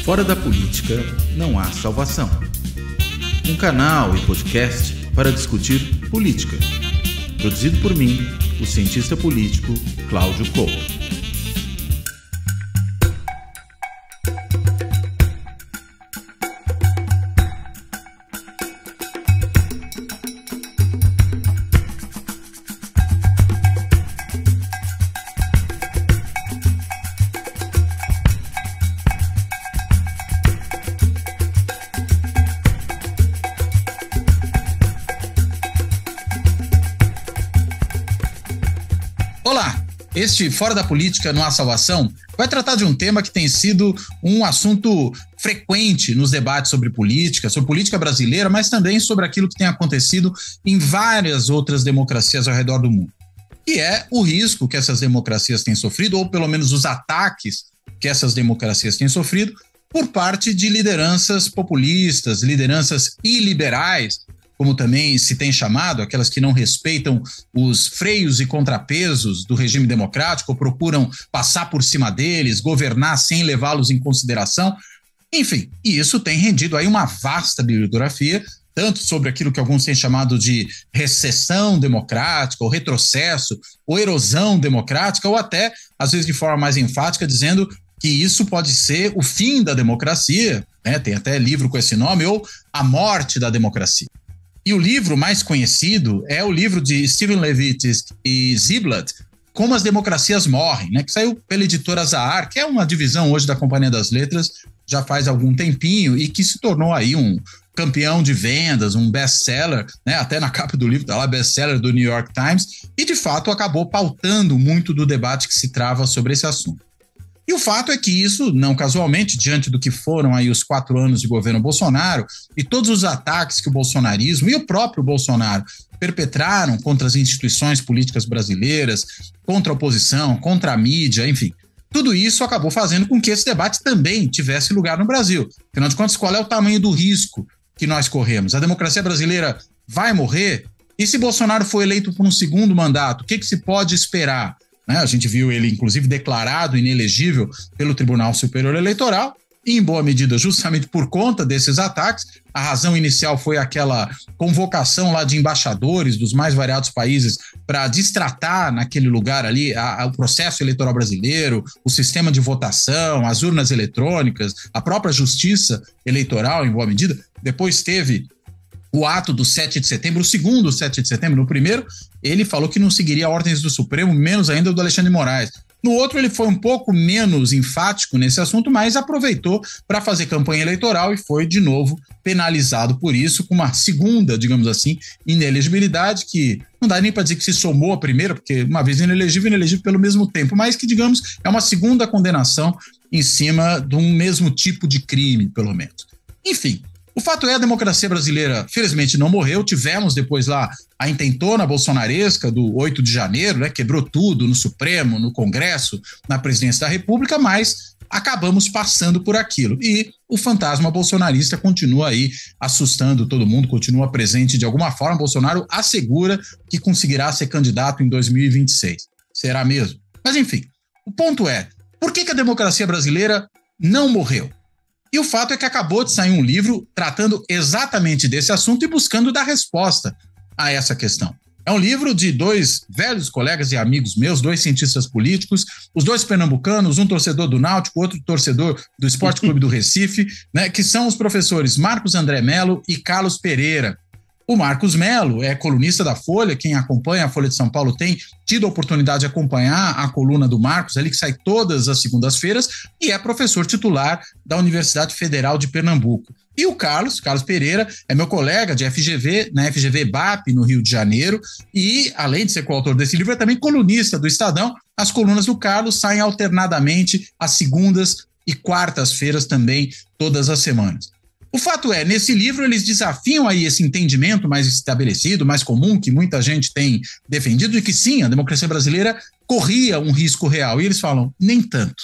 Fora da política não há salvação. Um canal e podcast para discutir política. Produzido por mim, o cientista político Cláudio Couto. Olá, este Fora da Política não há salvação vai tratar de um tema que tem sido um assunto frequente nos debates sobre política brasileira, mas também sobre aquilo que tem acontecido em várias outras democracias ao redor do mundo. E é o risco que essas democracias têm sofrido, ou pelo menos os ataques que essas democracias têm sofrido, por parte de lideranças populistas, lideranças iliberais, como também se tem chamado, aquelas que não respeitam os freios e contrapesos do regime democrático, ou procuram passar por cima deles, governar sem levá-los em consideração. Enfim, e isso tem rendido aí uma vasta bibliografia, tanto sobre aquilo que alguns têm chamado de recessão democrática, ou retrocesso, ou erosão democrática, ou até, às vezes de forma mais enfática, dizendo que isso pode ser o fim da democracia, né? Tem até livro com esse nome, ou a morte da democracia. E o livro mais conhecido é o livro de Steven Levitsky e Ziblatt, Como as Democracias Morrem, né, que saiu pela editora Zahar, que é uma divisão hoje da Companhia das Letras, já faz algum tempinho, e que se tornou aí um campeão de vendas, um best-seller, né, até na capa do livro está lá, best-seller do New York Times, e de fato acabou pautando muito do debate que se trava sobre esse assunto. E o fato é que isso, não casualmente, diante do que foram aí os 4 anos de governo Bolsonaro e todos os ataques que o bolsonarismo e o próprio Bolsonaro perpetraram contra as instituições políticas brasileiras, contra a oposição, contra a mídia, enfim, tudo isso acabou fazendo com que esse debate também tivesse lugar no Brasil. Afinal de contas, qual é o tamanho do risco que nós corremos? A democracia brasileira vai morrer? E se Bolsonaro for eleito por um segundo mandato, o que se pode esperar? A gente viu ele, inclusive, declarado inelegível pelo Tribunal Superior Eleitoral, e em boa medida justamente por conta desses ataques. A razão inicial foi aquela convocação lá de embaixadores dos mais variados países para destratar naquele lugar ali o processo eleitoral brasileiro, o sistema de votação, as urnas eletrônicas, a própria justiça eleitoral, em boa medida. Depois teve o ato do 7 de setembro, o segundo 7 de setembro, no primeiro, ele falou que não seguiria ordens do Supremo, menos ainda do Alexandre de Moraes. No outro, ele foi um pouco menos enfático nesse assunto, mas aproveitou para fazer campanha eleitoral e foi, de novo, penalizado por isso, com uma segunda, digamos assim, inelegibilidade, que não dá nem para dizer que se somou à primeira, porque uma vez inelegível pelo mesmo tempo, mas que, digamos, é uma segunda condenação em cima de um mesmo tipo de crime, pelo menos. Enfim, o fato é, a democracia brasileira, felizmente, não morreu. Tivemos depois lá a intentona bolsonaresca do 8 de janeiro, né? Quebrou tudo no Supremo, no Congresso, na presidência da República, mas acabamos passando por aquilo. E o fantasma bolsonarista continua aí assustando todo mundo, continua presente de alguma forma. Bolsonaro assegura que conseguirá ser candidato em 2026. Será mesmo? Mas enfim, o ponto é, por que a democracia brasileira não morreu? E o fato é que acabou de sair um livro tratando exatamente desse assunto e buscando dar resposta a essa questão. É um livro de 2 velhos colegas e amigos meus, 2 cientistas políticos, os 2 pernambucanos, um torcedor do Náutico, outro torcedor do Esporte Clube do Recife, né, que são os professores Marcos André Mello e Carlos Pereira. O Marcos Mello é colunista da Folha, quem acompanha a Folha de São Paulo tem tido a oportunidade de acompanhar a coluna do Marcos, ali que sai todas as segundas-feiras, e é professor titular da Universidade Federal de Pernambuco. E o Carlos Pereira, é meu colega de FGV, na FGV BAP, no Rio de Janeiro, e além de ser coautor desse livro, é também colunista do Estadão. As colunas do Carlos saem alternadamente às segundas e quartas-feiras também, todas as semanas. O fato é, nesse livro eles desafiam aí esse entendimento mais estabelecido, mais comum, que muita gente tem defendido, de que sim, a democracia brasileira corria um risco real. E eles falam, nem tanto.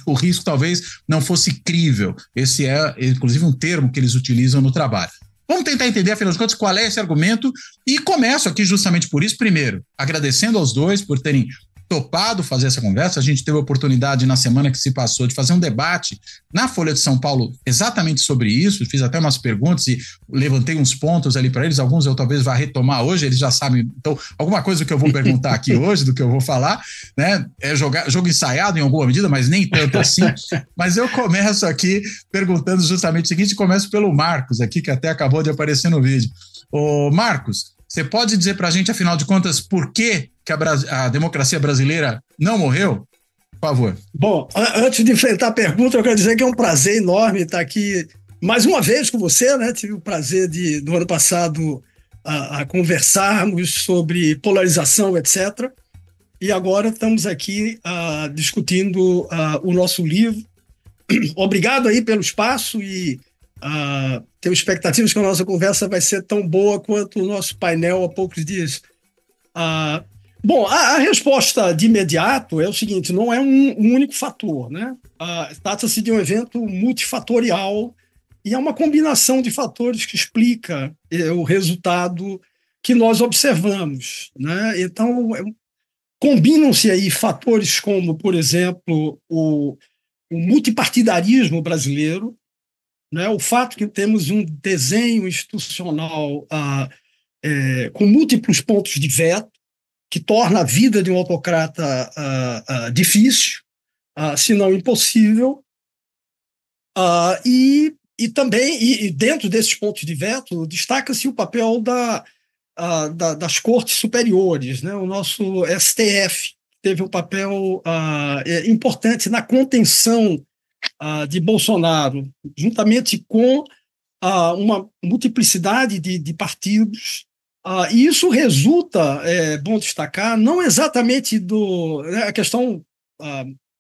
O risco talvez não fosse crível. Esse é, inclusive, um termo que eles utilizam no trabalho. Vamos tentar entender, afinal de contas, qual é esse argumento. E começo aqui justamente por isso, primeiro, agradecendo aos 2 por terem topado fazer essa conversa. A gente teve a oportunidade na semana que se passou de fazer um debate na Folha de São Paulo exatamente sobre isso. Fiz até umas perguntas e levantei uns pontos ali para eles. Alguns eu talvez vá retomar hoje, eles já sabem. Então, alguma coisa que eu vou perguntar aqui hoje, do que eu vou falar, né? É jogo ensaiado em alguma medida, mas nem tanto assim. Mas eu começo aqui perguntando justamente o seguinte, começo pelo Marcos aqui, que até acabou de aparecer no vídeo. Ô, Marcos, você pode dizer para a gente, afinal de contas, por que a democracia brasileira não morreu? Por favor. Bom, antes de enfrentar a pergunta, eu quero dizer que é um prazer enorme estar aqui mais uma vez com você, né? Tive o prazer do ano passado a conversarmos sobre polarização, etc. E agora estamos aqui discutindo o nosso livro. Obrigado aí pelo espaço e tenho expectativas que a nossa conversa vai ser tão boa quanto o nosso painel há poucos dias. Bom, a resposta de imediato é o seguinte, não é um único fator, né? Trata-se de um evento multifatorial e é uma combinação de fatores que explica o resultado que nós observamos, né? Então, combinam-se aí fatores como, por exemplo, o multipartidarismo brasileiro, né? O fato que temos um desenho institucional com múltiplos pontos de veto, que torna a vida de um autocrata difícil, se não impossível, e também, dentro desses pontos de veto, destaca-se o papel das cortes superiores, né? O nosso STF teve um papel importante na contenção de Bolsonaro, juntamente com uma multiplicidade de partidos. E isso resulta, é bom destacar, não exatamente a questão,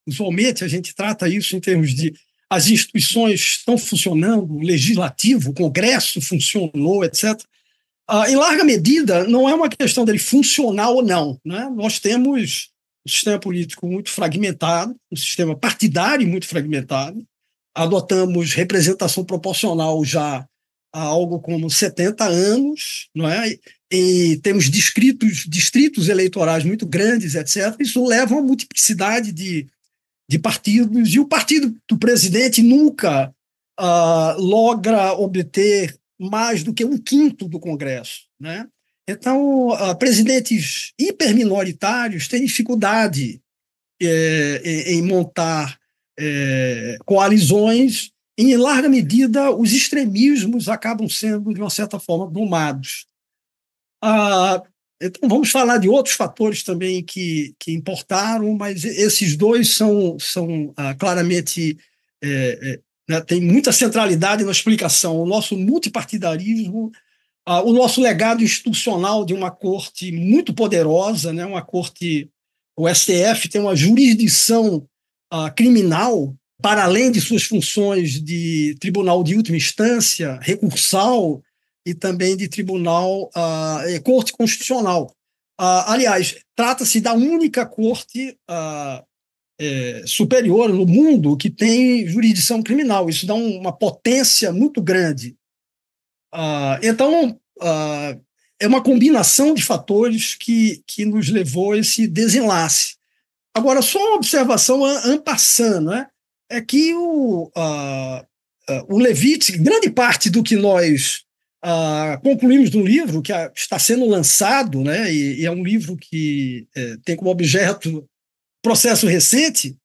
usualmente a gente trata isso em termos de as instituições estão funcionando, o legislativo, o Congresso funcionou, etc. Em larga medida, não é uma questão dele funcionar ou não, né? Nós temos um sistema político muito fragmentado, um sistema partidário muito fragmentado, adotamos representação proporcional já há algo como 70 anos, não é? E temos distritos eleitorais muito grandes, etc. Isso leva a uma multiplicidade de partidos, e o partido do presidente nunca logra obter mais do que 1/5 do Congresso, né? Então, presidentes hiperminoritários têm dificuldade em montar coalizões. Em larga medida, os extremismos acabam sendo, de uma certa forma, domados. Então, vamos falar de outros fatores também que importaram, mas esses dois são claramente... né, tem muita centralidade na explicação. O nosso multipartidarismo, o nosso legado institucional de uma corte muito poderosa, né, uma corte... O STF tem uma jurisdição criminal, para além de suas funções de tribunal de última instância, recursal, e também de tribunal, corte constitucional. Aliás, trata-se da única corte superior no mundo que tem jurisdição criminal. Isso dá uma potência muito grande. Então, é uma combinação de fatores que nos levou a esse desenlace. Agora, só uma observação en passant, né? É que o Levitsky, grande parte do que nós concluímos no livro, que está sendo lançado, né, e é um livro que tem como objeto processo recente,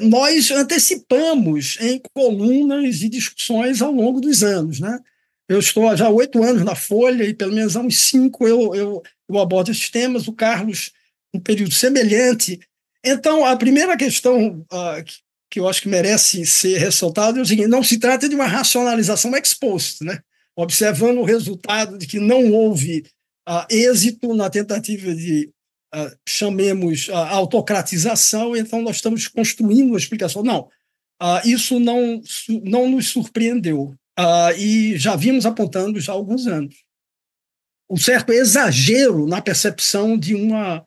nós antecipamos em colunas e discussões ao longo dos anos, né? Eu estou já há 8 anos na Folha e pelo menos há uns 5 eu abordo esses temas, o Carlos um período semelhante. Então, a primeira questão que eu acho que merece ser ressaltada é o seguinte: não se trata de uma racionalização ex post, né? Observando o resultado de que não houve êxito na tentativa de, chamemos, autocratização, então nós estamos construindo uma explicação. Não, isso não nos surpreendeu, e já vimos apontando já há alguns anos um certo exagero na percepção de uma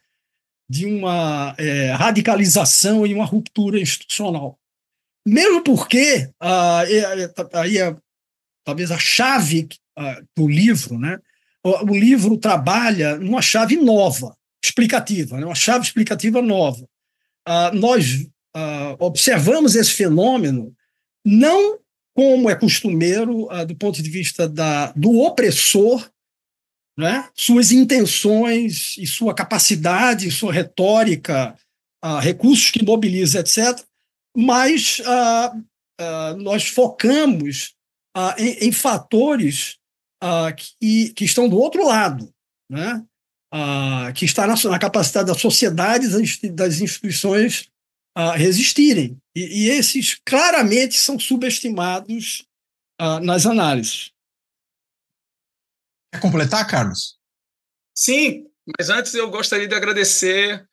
radicalização e uma ruptura institucional. Mesmo porque, aí talvez a chave do livro, né? O livro trabalha numa chave nova, explicativa, né? Uma chave explicativa nova. Nós observamos esse fenômeno não como é costumeiro do ponto de vista do opressor, né? Suas intenções e sua capacidade, sua retórica, recursos que mobiliza, etc., mas nós focamos em fatores que estão do outro lado, né? Que está na capacidade das sociedades, das instituições resistirem. E esses claramente são subestimados nas análises. Quer completar, Carlos? Sim, mas antes eu gostaria de agradecer,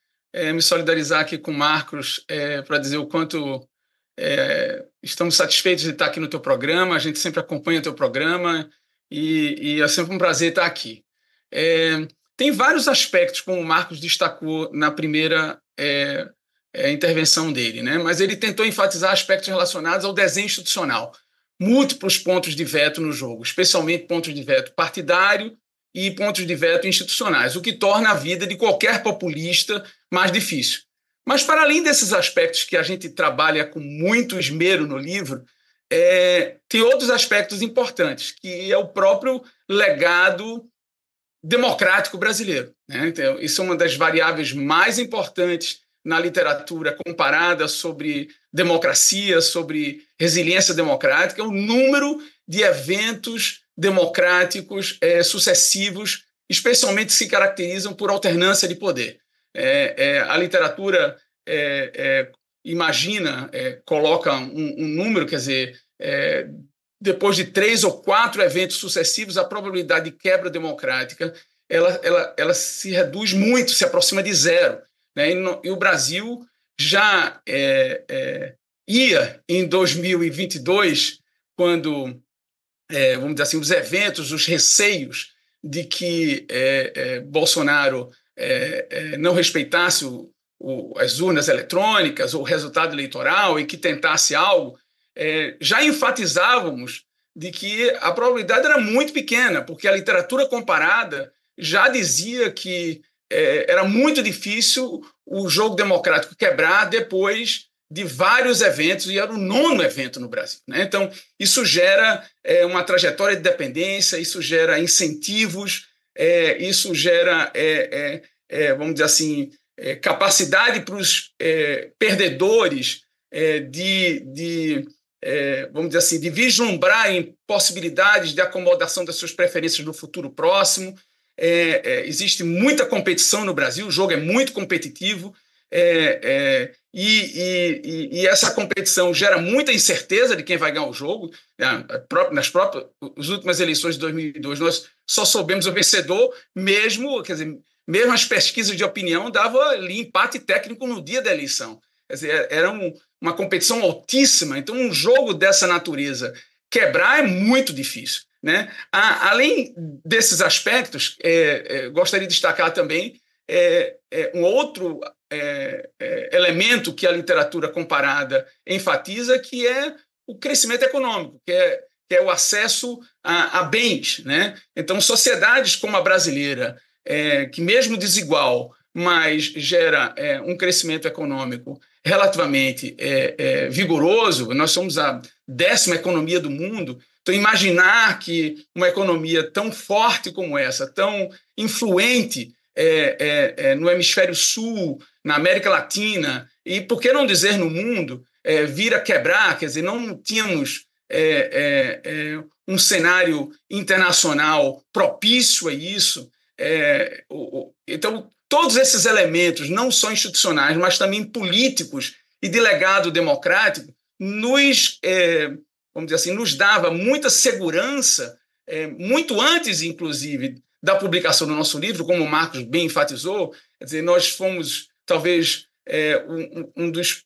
me solidarizar aqui com o Marcos para dizer o quanto estamos satisfeitos de estar aqui no teu programa. A gente sempre acompanha o teu programa e é sempre um prazer estar aqui. Tem vários aspectos, como o Marcos destacou na primeira intervenção dele, né? Mas ele tentou enfatizar aspectos relacionados ao desenho institucional. Múltiplos pontos de veto no jogo, especialmente pontos de veto partidário e pontos de veto institucionais, o que torna a vida de qualquer populista mais difícil. Mas, para além desses aspectos que a gente trabalha com muito esmero no livro, tem outros aspectos importantes, que é o próprio legado democrático brasileiro, né? Então, isso é uma das variáveis mais importantes na literatura comparada sobre democracia, sobre resiliência democrática, o número de eventos democráticos sucessivos, especialmente que se caracterizam por alternância de poder. A literatura imagina, coloca um número, quer dizer, depois de 3 ou 4 eventos sucessivos, a probabilidade de quebra democrática ela se reduz muito, se aproxima de zero, né? E o Brasil já ia em 2022, quando, vamos dizer assim, os eventos, os receios de que Bolsonaro não respeitasse as urnas eletrônicas ou o resultado eleitoral e que tentasse algo, já enfatizávamos de que a probabilidade era muito pequena, porque a literatura comparada já dizia que era muito difícil o jogo democrático quebrar depois de vários eventos, e era o 9º evento no Brasil, né? Então, isso gera uma trajetória de dependência, isso gera incentivos, isso gera, vamos dizer assim, capacidade para os perdedores vamos dizer assim, de vislumbrarem possibilidades de acomodação das suas preferências no futuro próximo. Existe muita competição no Brasil, o jogo é muito competitivo, e essa competição gera muita incerteza de quem vai ganhar o jogo. Nas últimas eleições de 2002, nós só soubemos o vencedor mesmo, quer dizer, mesmo as pesquisas de opinião davam ali empate técnico no dia da eleição. Quer dizer, era uma competição altíssima, então um jogo dessa natureza quebrar é muito difícil, né? Além desses aspectos, gostaria de destacar também um outro elemento que a literatura comparada enfatiza, que é o crescimento econômico, que é o acesso a bens, né? Então, sociedades como a brasileira, que mesmo desigual, mas gera um crescimento econômico relativamente vigoroso. Nós somos a 10ª economia do mundo. Então, imaginar que uma economia tão forte como essa, tão influente no hemisfério sul, na América Latina, e por que não dizer no mundo, vir a quebrar, quer dizer, não tínhamos um cenário internacional propício a isso. Então, todos esses elementos, não só institucionais, mas também políticos e de legado democrático, vamos dizer assim, nos dava muita segurança, muito antes, inclusive, da publicação do nosso livro, como o Marcos bem enfatizou. Quer dizer, nós fomos, talvez, um dos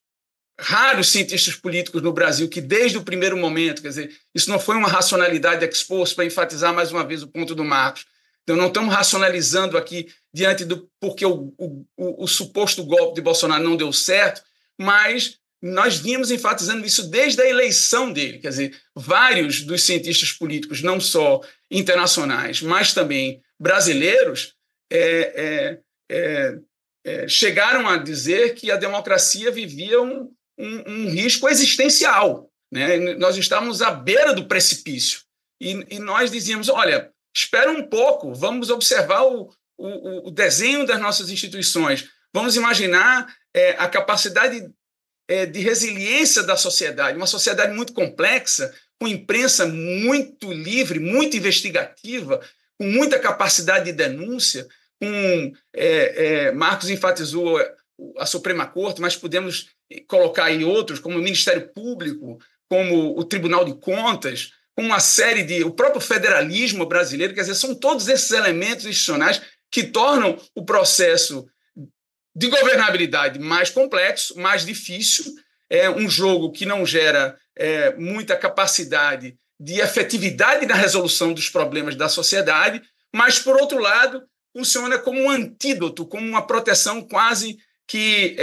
raros cientistas políticos no Brasil que, desde o primeiro momento, quer dizer, isso não foi uma racionalidade ex post, para enfatizar mais uma vez o ponto do Marcos. Então, não estamos racionalizando aqui diante do porque o suposto golpe de Bolsonaro não deu certo, mas nós vínhamos enfatizando isso desde a eleição dele. Quer dizer, vários dos cientistas políticos, não só internacionais, mas também brasileiros, chegaram a dizer que a democracia vivia um risco existencial, né? Nós estávamos à beira do precipício. E nós dizíamos, olha, espera um pouco, vamos observar o desenho das nossas instituições, vamos imaginar a capacidade de resiliência da sociedade, uma sociedade muito complexa, com imprensa muito livre, muito investigativa, com muita capacidade de denúncia, Marcos enfatizou a Suprema Corte, mas podemos colocar aí outros, como o Ministério Público, como o Tribunal de Contas, como uma série o próprio federalismo brasileiro, quer dizer, são todos esses elementos institucionais que tornam o processo de governabilidade mais complexo, mais difícil, um jogo que não gera muita capacidade de efetividade na resolução dos problemas da sociedade, mas, por outro lado, funciona como um antídoto, como uma proteção quase que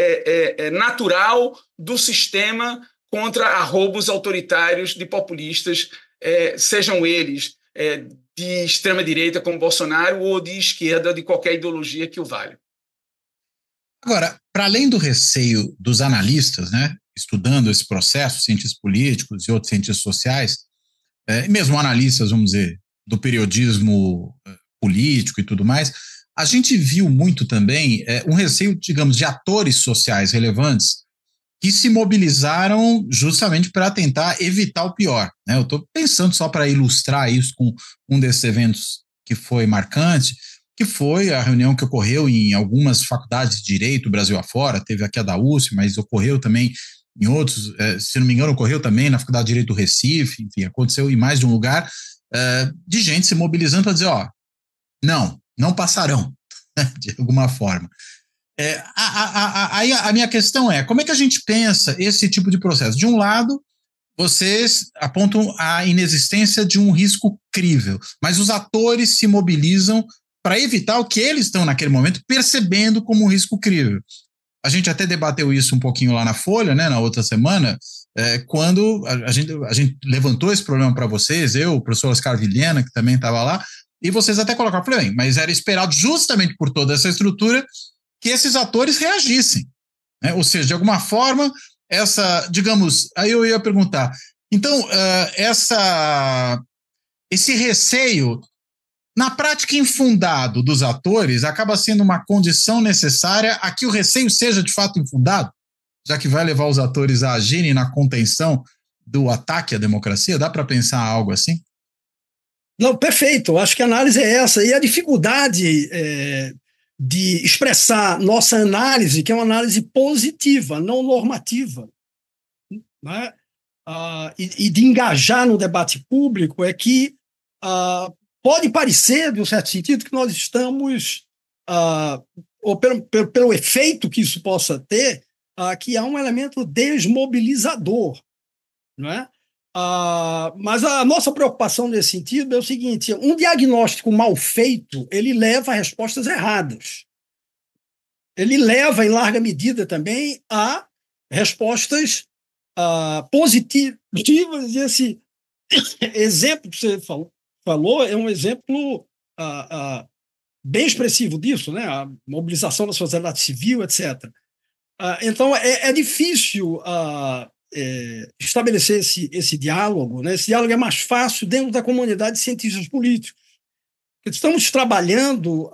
natural do sistema contra arroubos autoritários de populistas, sejam eles de extrema-direita, como Bolsonaro, ou de esquerda, de qualquer ideologia que o valha. Agora, para além do receio dos analistas, né, estudando esse processo, cientistas políticos e outros cientistas sociais, mesmo analistas, vamos dizer, do periodismo político e tudo mais, a gente viu muito também um receio, digamos, de atores sociais relevantes que se mobilizaram justamente para tentar evitar o pior, né? Eu estou pensando, só para ilustrar isso, com um desses eventos que foi marcante, que foi a reunião que ocorreu em algumas faculdades de direito, Brasil afora, teve aqui a da USP, mas ocorreu também em outros, se não me engano, ocorreu também na Faculdade de Direito do Recife, enfim, aconteceu em mais de um lugar, de gente se mobilizando para dizer, não passarão, de alguma forma. Aí a minha questão como é que a gente pensa esse tipo de processo? De um lado, vocês apontam a inexistência de um risco crível, mas os atores se mobilizam para evitar o que eles estão, naquele momento, percebendo como um risco crível. A gente até debateu isso um pouquinho lá na Folha, né, na outra semana, quando a gente levantou esse problema para vocês, eu, o professor Oscar Vilhena, que também estava lá, e vocês até colocaram, falei, bem, mas era esperado justamente por toda essa estrutura que esses atores reagissem, né? Ou seja, de alguma forma, digamos, aí eu ia perguntar, então, esse receio, na prática infundado dos atores, acaba sendo uma condição necessária a que o receio seja de fato infundado, já que vai levar os atores a agirem na contenção do ataque à democracia? Dá para pensar algo assim? Não, perfeito. Acho que a análise é essa. E a dificuldade de expressar nossa análise, que é uma análise positiva, não normativa, né? E de engajar no debate público, é que pode parecer, de um certo sentido, que nós estamos, ou pelo efeito que isso possa ter, que há um elemento desmobilizador, não é? Mas a nossa preocupação nesse sentido é o seguinte: um diagnóstico mal feito, ele leva a respostas erradas. Ele leva, em larga medida, também a respostas positivas. E esse exemplo que você falou é um exemplo bem expressivo disso, né? A mobilização da sociedade civil, etc. Então, é difícil estabelecer esse diálogo, né? Esse diálogo é mais fácil dentro da comunidade de cientistas políticos. Estamos trabalhando,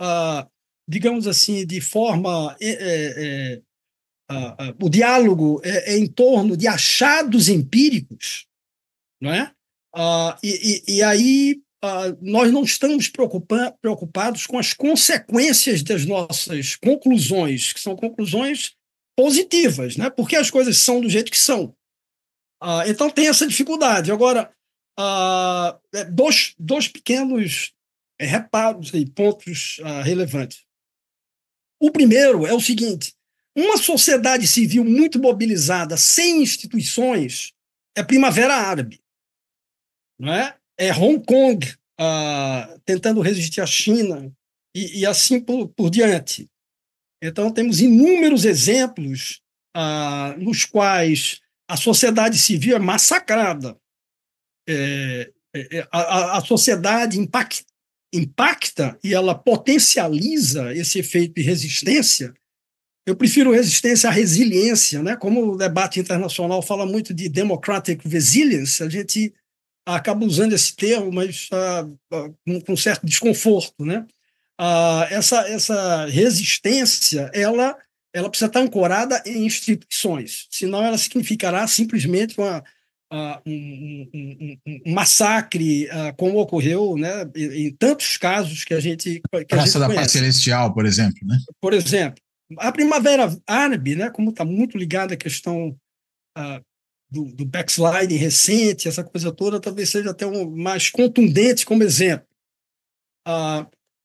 digamos assim, de forma... o diálogo é em torno de achados empíricos, não é? E aí nós não estamos preocupados com as consequências das nossas conclusões, que são conclusões positivas, né? Porque as coisas são do jeito que são. Então tem essa dificuldade. Agora, dois pequenos reparos e pontos relevantes. O primeiro é o seguinte: uma sociedade civil muito mobilizada, sem instituições, é Primavera Árabe, não é? É Hong Kong tentando resistir à China e assim por diante. Então, temos inúmeros exemplos nos quais a sociedade civil é massacrada. A sociedade impacta e ela potencializa esse efeito de resistência, eu prefiro resistência à resiliência, né? Como o debate internacional fala muito de democratic resilience, a gente acaba usando esse termo, mas com certo desconforto, né? Essa resistência, ela precisa estar ancorada em instituições, senão ela significará simplesmente um massacre, como ocorreu, né, em tantos casos que a gente Praça da Paz conhece. Celestial, por exemplo, né? Por exemplo, a Primavera Árabe, né, como está muito ligada à questão do backsliding recente, essa coisa toda, talvez seja até mais contundente como exemplo.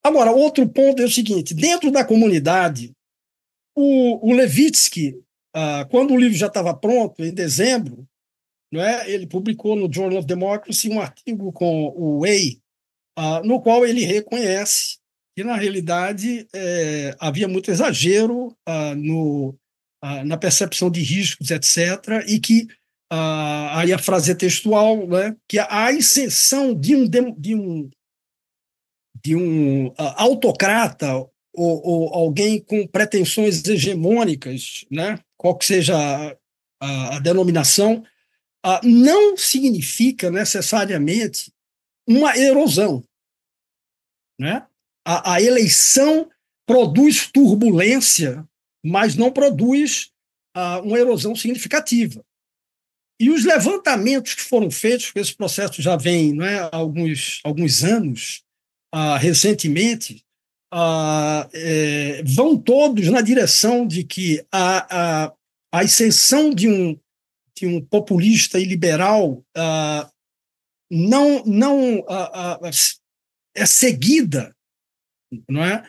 Agora, outro ponto é o seguinte: dentro da comunidade, o Levitsky, quando o livro já estava pronto, em dezembro, não é, ele publicou no Journal of Democracy um artigo com o Way, no qual ele reconhece que, na realidade, havia muito exagero na percepção de riscos, etc., e que, aí a frase é textual, né, que a exceção de um autocrata ou alguém com pretensões hegemônicas, né, qual que seja a denominação, não significa necessariamente uma erosão, né? A eleição produz turbulência, mas não produz uma erosão significativa. E os levantamentos que foram feitos, porque esse processo já vem, não é, há alguns anos, recentemente, vão todos na direção de que a ascensão de um populista e liberal não é seguida, não é,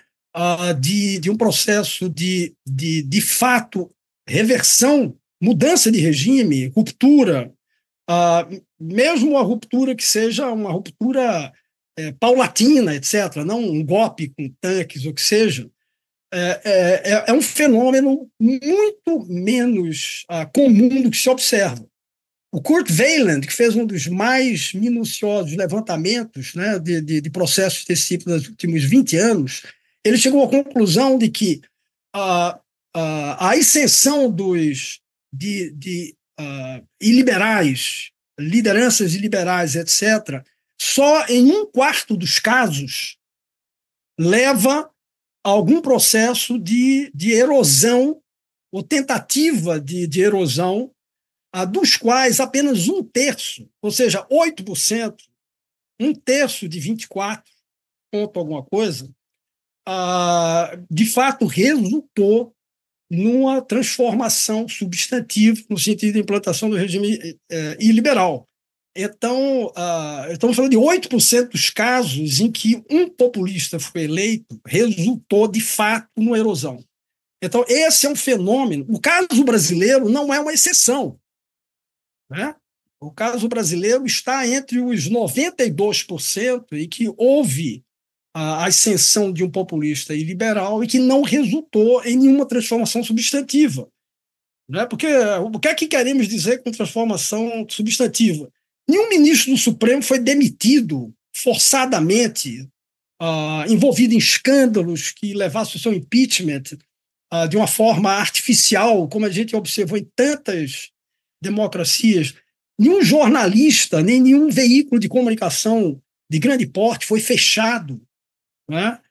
de um processo de fato, reversão, mudança de regime, ruptura, mesmo a ruptura que seja uma ruptura paulatina, etc., não um golpe com tanques, ou que seja, é um fenômeno muito menos comum do que se observa. O Kurt Weiland, que fez um dos mais minuciosos levantamentos, né, de processos desse tipo nos últimos 20 anos, ele chegou à conclusão de que a ascensão dos iliberais, lideranças iliberais, etc., só em 1/4 dos casos leva a algum processo de erosão ou tentativa de erosão, dos quais apenas 1/3, ou seja, 8%, 1/3 de 24, ponto alguma coisa, de fato resultou numa transformação substantiva no sentido de implantação do regime iliberal. Então, estamos falando de 8% dos casos em que um populista foi eleito, resultou de fato numa erosão. Então, esse é um fenômeno. O caso brasileiro não é uma exceção, né? O caso brasileiro está entre os 92% em que houve a ascensão de um populista e liberal e que não resultou em nenhuma transformação substantiva, né? Porque o que é que queremos dizer com transformação substantiva? Nenhum ministro do Supremo foi demitido forçadamente, envolvido em escândalos que levassem ao seu impeachment de uma forma artificial, como a gente observou em tantas democracias. Nenhum jornalista, nem nenhum veículo de comunicação de grande porte foi fechado, né?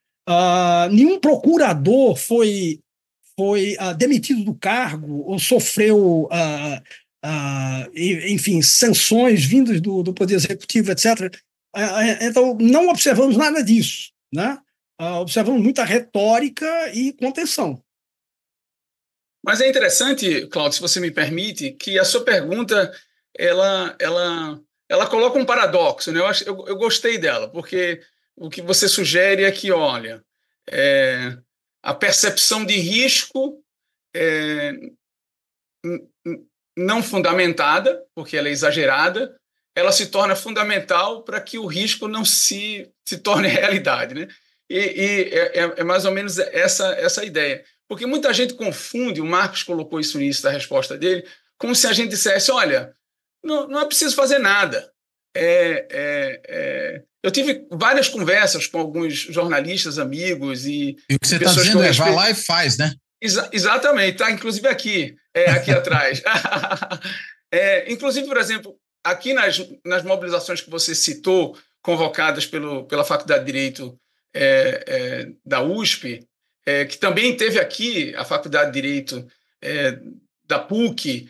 Nenhum procurador foi demitido do cargo ou sofreu, enfim, sanções vindas do Poder Executivo, etc. Então, não observamos nada disso, né? Observamos muita retórica e contenção. Mas é interessante, Cláudio, se você me permite, que a sua pergunta ela coloca um paradoxo, né? Eu gostei dela, porque o que você sugere é que, olha, a percepção de risco não fundamentada, porque ela é exagerada, ela se torna fundamental para que o risco não se torne realidade, né? E é mais ou menos essa ideia. Porque muita gente confunde, o Marcos colocou isso no início da resposta dele, como se a gente dissesse, olha, não é preciso fazer nada. Eu tive várias conversas com alguns jornalistas, amigos e o que você está dizendo vai lá e faz, né? Exatamente, está inclusive aqui atrás. Inclusive, por exemplo, aqui nas mobilizações que você citou, convocadas pela Faculdade de Direito da USP, que também teve aqui a Faculdade de Direito da PUC,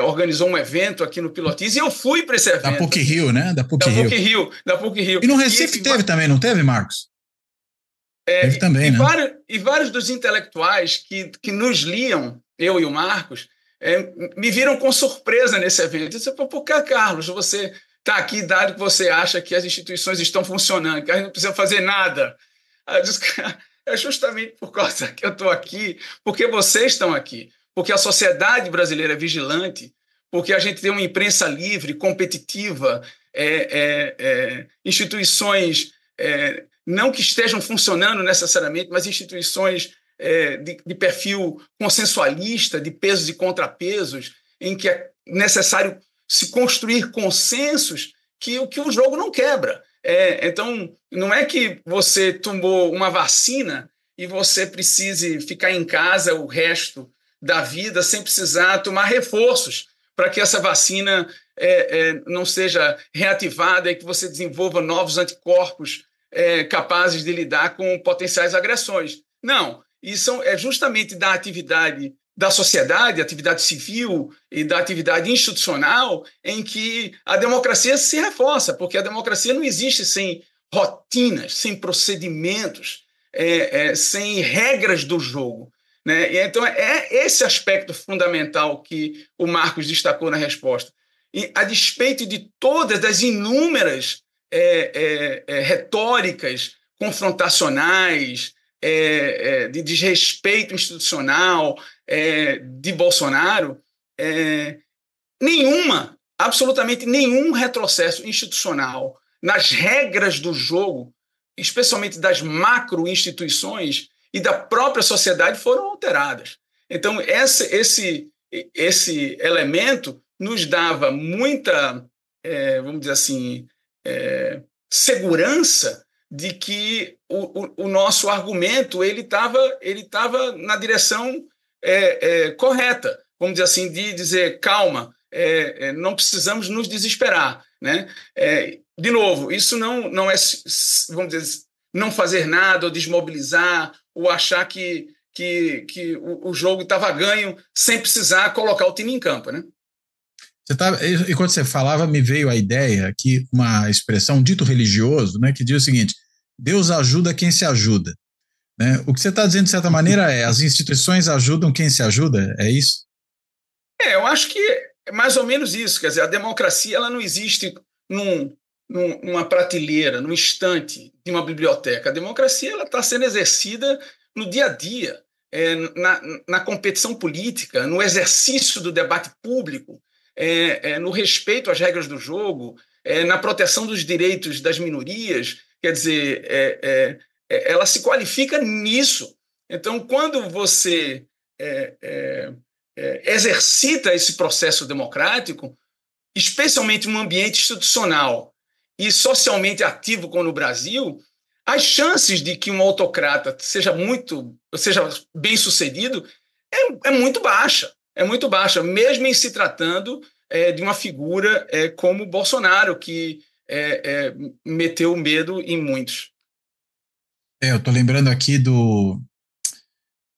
organizou um evento aqui no Pilotis, e eu fui para esse evento. Da PUC Rio, né? Da PUC Rio. E no Recife teve também, não teve, Marcos? Teve também, né? Vários dos intelectuais que nos liam, eu e o Marcos, me viram com surpresa nesse evento. Eu disse, por que, Carlos, você está aqui dado que você acha que as instituições estão funcionando, que a gente não precisa fazer nada? Aí eu disse, é justamente por causa que eu estou aqui, porque vocês estão aqui, porque a sociedade brasileira é vigilante, porque a gente tem uma imprensa livre, competitiva, instituições não que estejam funcionando necessariamente, mas instituições de perfil consensualista, de pesos e contrapesos, em que é necessário se construir consensos que o jogo não quebra. Então, não é que você tomou uma vacina e você precise ficar em casa o resto da vida sem precisar tomar reforços para que essa vacina não seja reativada e que você desenvolva novos anticorpos capazes de lidar com potenciais agressões. Não, isso é justamente da atividade da sociedade, atividade civil e da atividade institucional em que a democracia se reforça, porque a democracia não existe sem rotinas, sem procedimentos, sem regras do jogo, né? E então é esse aspecto fundamental que o Marcos destacou na resposta. E, a despeito de todas as inúmeras retóricas confrontacionais, de desrespeito institucional de Bolsonaro, absolutamente nenhum retrocesso institucional nas regras do jogo, especialmente das macro-instituições e da própria sociedade, foram alteradas. Então, esse elemento nos dava muita, vamos dizer assim, segurança de que o nosso argumento ele estava na direção correta, vamos dizer assim, de dizer, calma, não precisamos nos desesperar, né? De novo, isso não é, vamos dizer, não fazer nada ou desmobilizar ou achar que o jogo estava ganho sem precisar colocar o time em campo, né? E quando você falava, me veio a ideia aqui, uma expressão, um dito religioso, né, que diz o seguinte: Deus ajuda quem se ajuda. Né? O que você está dizendo, de certa maneira, as instituições ajudam quem se ajuda? É isso? Eu acho que é mais ou menos isso. Quer dizer, a democracia ela não existe numa prateleira, num estante de uma biblioteca. A democracia está sendo exercida no dia a dia, na competição política, no exercício do debate público, no respeito às regras do jogo, na proteção dos direitos das minorias. Quer dizer, ela se qualifica nisso. Então, quando você exercita esse processo democrático, especialmente em um ambiente institucional e socialmente ativo como no Brasil, as chances de que um autocrata seja bem sucedido é muito baixa. É muito baixa, mesmo em se tratando de uma figura como Bolsonaro, que meteu medo em muitos. Eu estou lembrando aqui do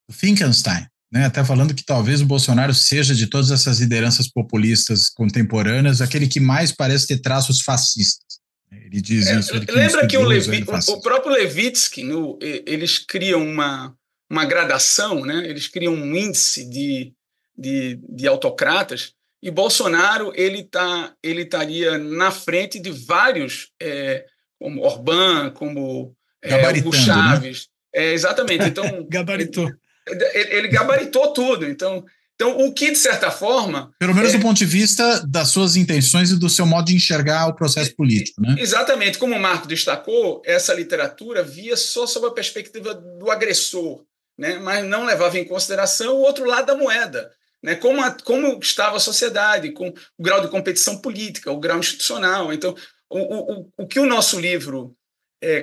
Finkelstein, né? Até falando que talvez o Bolsonaro seja, de todas essas lideranças populistas contemporâneas, aquele que mais parece ter traços fascistas. Ele diz isso. Lembra que o próprio Levitsky, eles criam uma gradação, né? Eles criam um índice de autocratas, e Bolsonaro ele estaria na frente de vários, como Orbán, como Hugo Chávez. Né? Exatamente. Então, Gabaritou. Ele gabaritou tudo. Então, o que, de certa forma... Pelo menos do ponto de vista das suas intenções e do seu modo de enxergar o processo político, né? Exatamente. Como o Marco destacou, essa literatura via só sob a perspectiva do agressor, né? Mas não levava em consideração o outro lado da moeda, né? Como estava a sociedade, com o grau de competição política, o grau institucional. Então, o que o nosso livro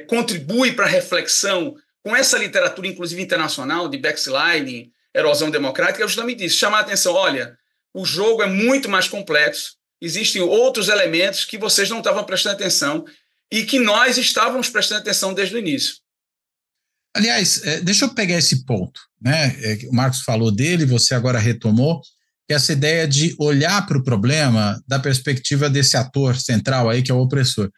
contribui para a reflexão com essa literatura, inclusive internacional, de backsliding, erosão democrática, é justamente isso, chamar a atenção, olha, o jogo é muito mais complexo, existem outros elementos que vocês não estavam prestando atenção e que nós estávamos prestando atenção desde o início. Aliás, deixa eu pegar esse ponto, né? O Marcos falou dele, você agora retomou, que é essa ideia de olhar para o problema da perspectiva desse ator central aí, que é o opressor.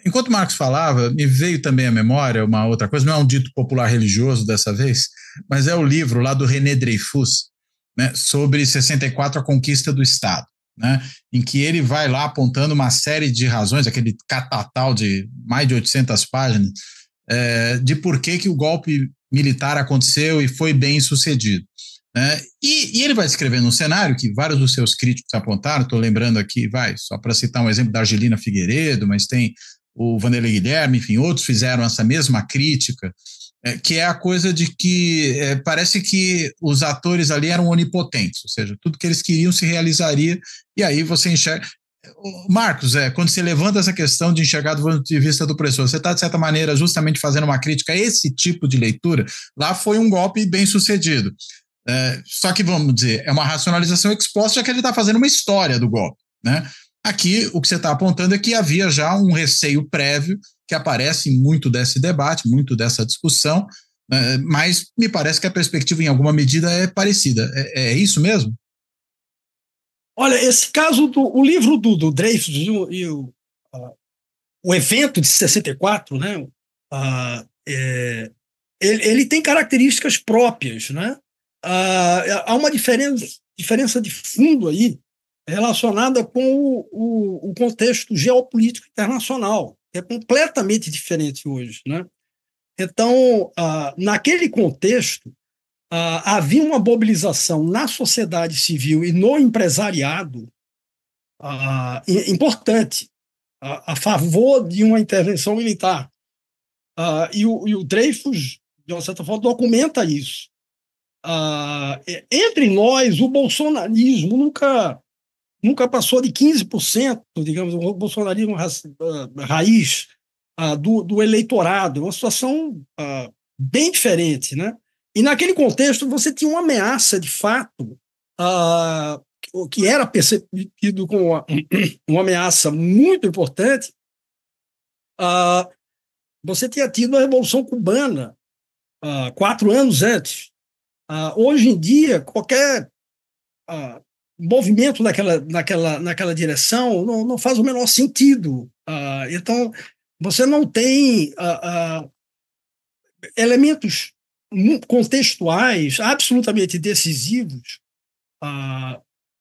Enquanto o Marcos falava, me veio também à memória uma outra coisa, não é um dito popular religioso dessa vez, mas é o livro lá do René Dreyfus, né, sobre 64, a conquista do Estado, né, em que ele vai lá apontando uma série de razões, aquele catatal de mais de 800 páginas, de por que o golpe militar aconteceu e foi bem sucedido. Né? E ele vai escrevendo um cenário que vários dos seus críticos apontaram, estou lembrando aqui, só para citar um exemplo da Argelina Figueiredo, mas tem o Vanderlei Guilherme, enfim, outros fizeram essa mesma crítica, que é a coisa de que parece que os atores ali eram onipotentes, ou seja, tudo que eles queriam se realizaria, e aí você enxerga... Marcos, quando você levanta essa questão de enxergar do ponto de vista do opressor, você está, de certa maneira, justamente fazendo uma crítica a esse tipo de leitura. Lá foi um golpe bem sucedido. Só que, vamos dizer, é uma racionalização exposta, já que ele está fazendo uma história do golpe, né? Aqui, o que você está apontando é que havia já um receio prévio que aparece em muito desse debate, muito dessa discussão, mas me parece que a perspectiva, em alguma medida, é parecida. É isso mesmo? Olha, esse caso, o livro do Dreyfus e o evento de 64, né, ele tem características próprias, né? Há uma diferença de fundo aí relacionada com o contexto geopolítico internacional, que é completamente diferente hoje, né? Então, naquele contexto, havia uma mobilização na sociedade civil e no empresariado importante a favor de uma intervenção militar. E o Dreyfus, de uma certa forma, documenta isso. Entre nós, o bolsonarismo nunca passou de 15%, digamos, o bolsonarismo raiz do eleitorado. É uma situação bem diferente, né? E naquele contexto você tinha uma ameaça, de fato, que era percebido como uma ameaça muito importante. Você tinha tido a Revolução Cubana 4 anos antes. Hoje em dia, qualquer movimento naquela direção não faz o menor sentido. Então, você não tem elementos contextuais absolutamente decisivos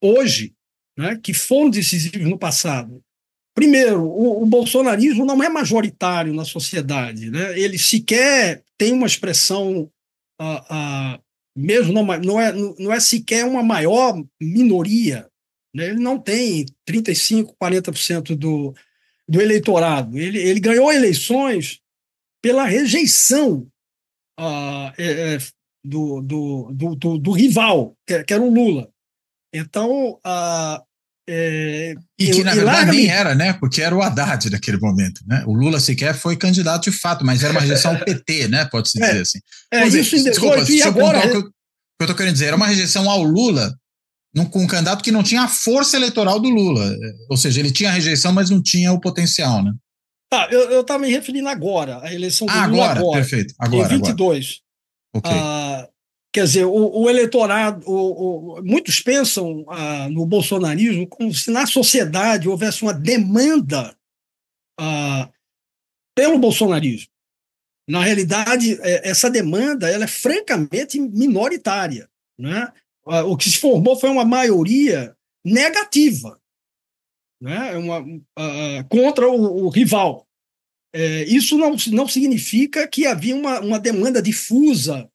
hoje, né, que foram decisivos no passado. Primeiro, o bolsonarismo não é majoritário na sociedade, né? Ele sequer tem uma expressão, mesmo não é sequer uma maior minoria, né? Ele não tem 35%, 40% do eleitorado. Ele ganhou eleições pela rejeição do rival, que era o Lula. Então, e que, na verdade, nem era, né? Porque era o Haddad naquele momento, né? O Lula sequer foi candidato de fato, mas era uma rejeição ao PT, né? Pode-se dizer assim. Isso em 18, e agora... O que eu estou querendo dizer, era uma rejeição ao Lula com um candidato que não tinha a força eleitoral do Lula. Ou seja, ele tinha a rejeição, mas não tinha o potencial, né? Tá, eu estava me referindo agora, a eleição do Lula agora. Perfeito. Agora, em 22. Okay. Quer dizer, o eleitorado, muitos pensam no bolsonarismo como se na sociedade houvesse uma demanda pelo bolsonarismo. Na realidade, essa demanda ela é francamente minoritária, né? O que se formou foi uma maioria negativa, né? Contra o rival. Isso não significa que havia uma demanda difusa,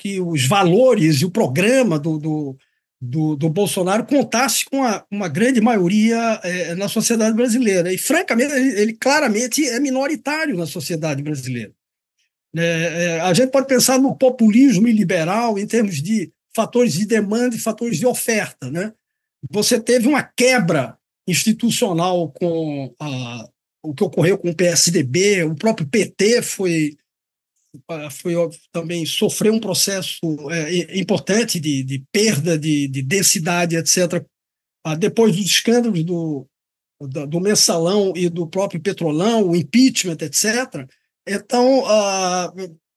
que os valores e o programa do Bolsonaro contasse com uma grande maioria na sociedade brasileira. E, francamente, ele claramente é minoritário na sociedade brasileira. A gente pode pensar no populismo iliberal em termos de fatores de demanda e fatores de oferta, né? Você teve uma quebra institucional com o que ocorreu com o PSDB, o próprio PT também sofreu um processo importante de perda de densidade, etc., depois dos escândalos do Mensalão e do próprio Petrolão, o impeachment, etc. Então,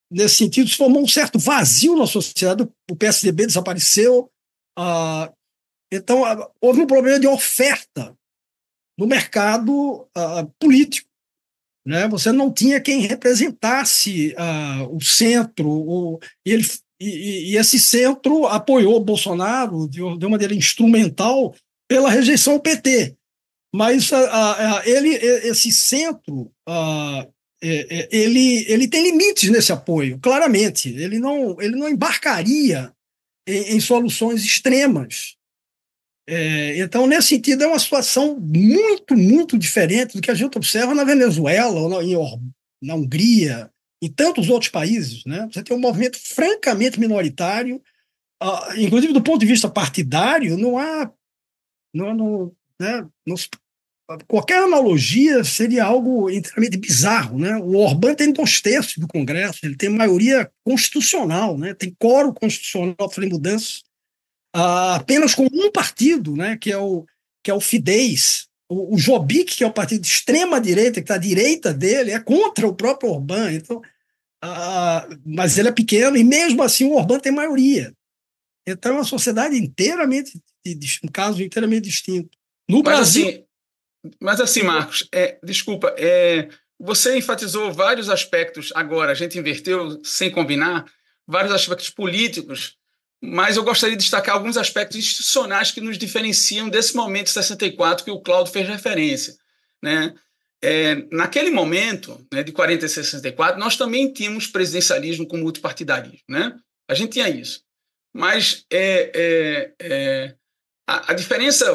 nesse sentido, se formou um certo vazio na sociedade, o PSDB desapareceu. Então, houve um problema de oferta no mercado político, né? Você não tinha quem representasse o centro, e esse centro apoiou Bolsonaro de uma maneira instrumental pela rejeição ao PT. Mas esse centro ele tem limites nesse apoio, claramente. Ele não embarcaria em soluções extremas. Então, nesse sentido, é uma situação muito, muito diferente do que a gente observa na Venezuela, ou na Hungria, em tantos outros países, né? Você tem um movimento francamente minoritário, inclusive do ponto de vista partidário, qualquer analogia seria algo inteiramente bizarro, né? O Orbán tem 2/3 do Congresso, ele tem maioria constitucional, né? Tem quórum constitucional para mudanças, apenas com um partido, né? que é o Fidesz. O Jobbik, que é o partido de extrema-direita, que está à direita dele, é contra o próprio Orbán. Então, mas ele é pequeno, e mesmo assim o Orbán tem maioria. Então, é uma sociedade inteiramente, um caso inteiramente distinto. No Brasil... Mas assim, Marcos, desculpa, você enfatizou vários aspectos agora, a gente inverteu sem combinar, vários aspectos políticos, mas eu gostaria de destacar alguns aspectos institucionais que nos diferenciam desse momento de 64 que o Cláudio fez referência, né? Naquele momento, né, de 46 a 64, nós também tínhamos presidencialismo com multipartidarismo, né? A gente tinha isso. Mas a diferença,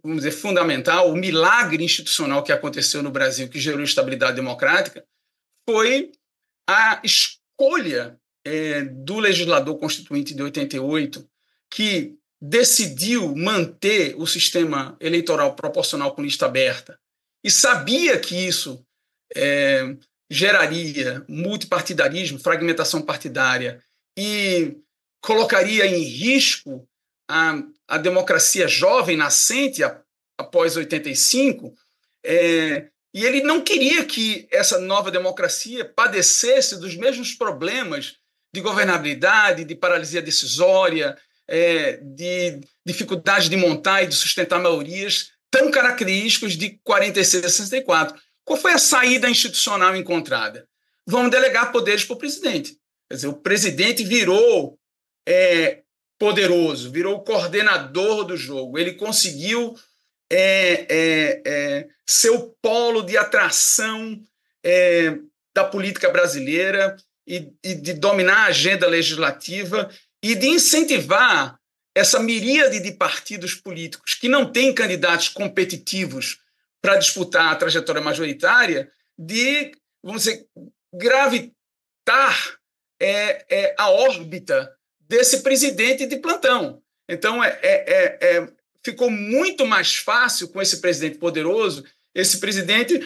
vamos dizer, fundamental, o milagre institucional que aconteceu no Brasil, que gerou estabilidade democrática, foi a escolha do legislador constituinte de 88, que decidiu manter o sistema eleitoral proporcional com lista aberta e sabia que isso geraria multipartidarismo, fragmentação partidária e colocaria em risco a democracia jovem, nascente, após 85, e ele não queria que essa nova democracia padecesse dos mesmos problemas de governabilidade, de paralisia decisória, de dificuldade de montar e de sustentar maiorias tão característicos de 46 a 64. Qual foi a saída institucional encontrada? Vamos delegar poderes para o presidente. Quer dizer, o presidente virou poderoso, virou o coordenador do jogo. Ele conseguiu ser o polo de atração da política brasileira e de dominar a agenda legislativa e de incentivar essa miríade de partidos políticos que não têm candidatos competitivos para disputar a trajetória majoritária, de, vamos dizer, gravitar a órbita desse presidente de plantão. Então, ficou muito mais fácil com esse presidente poderoso, esse presidente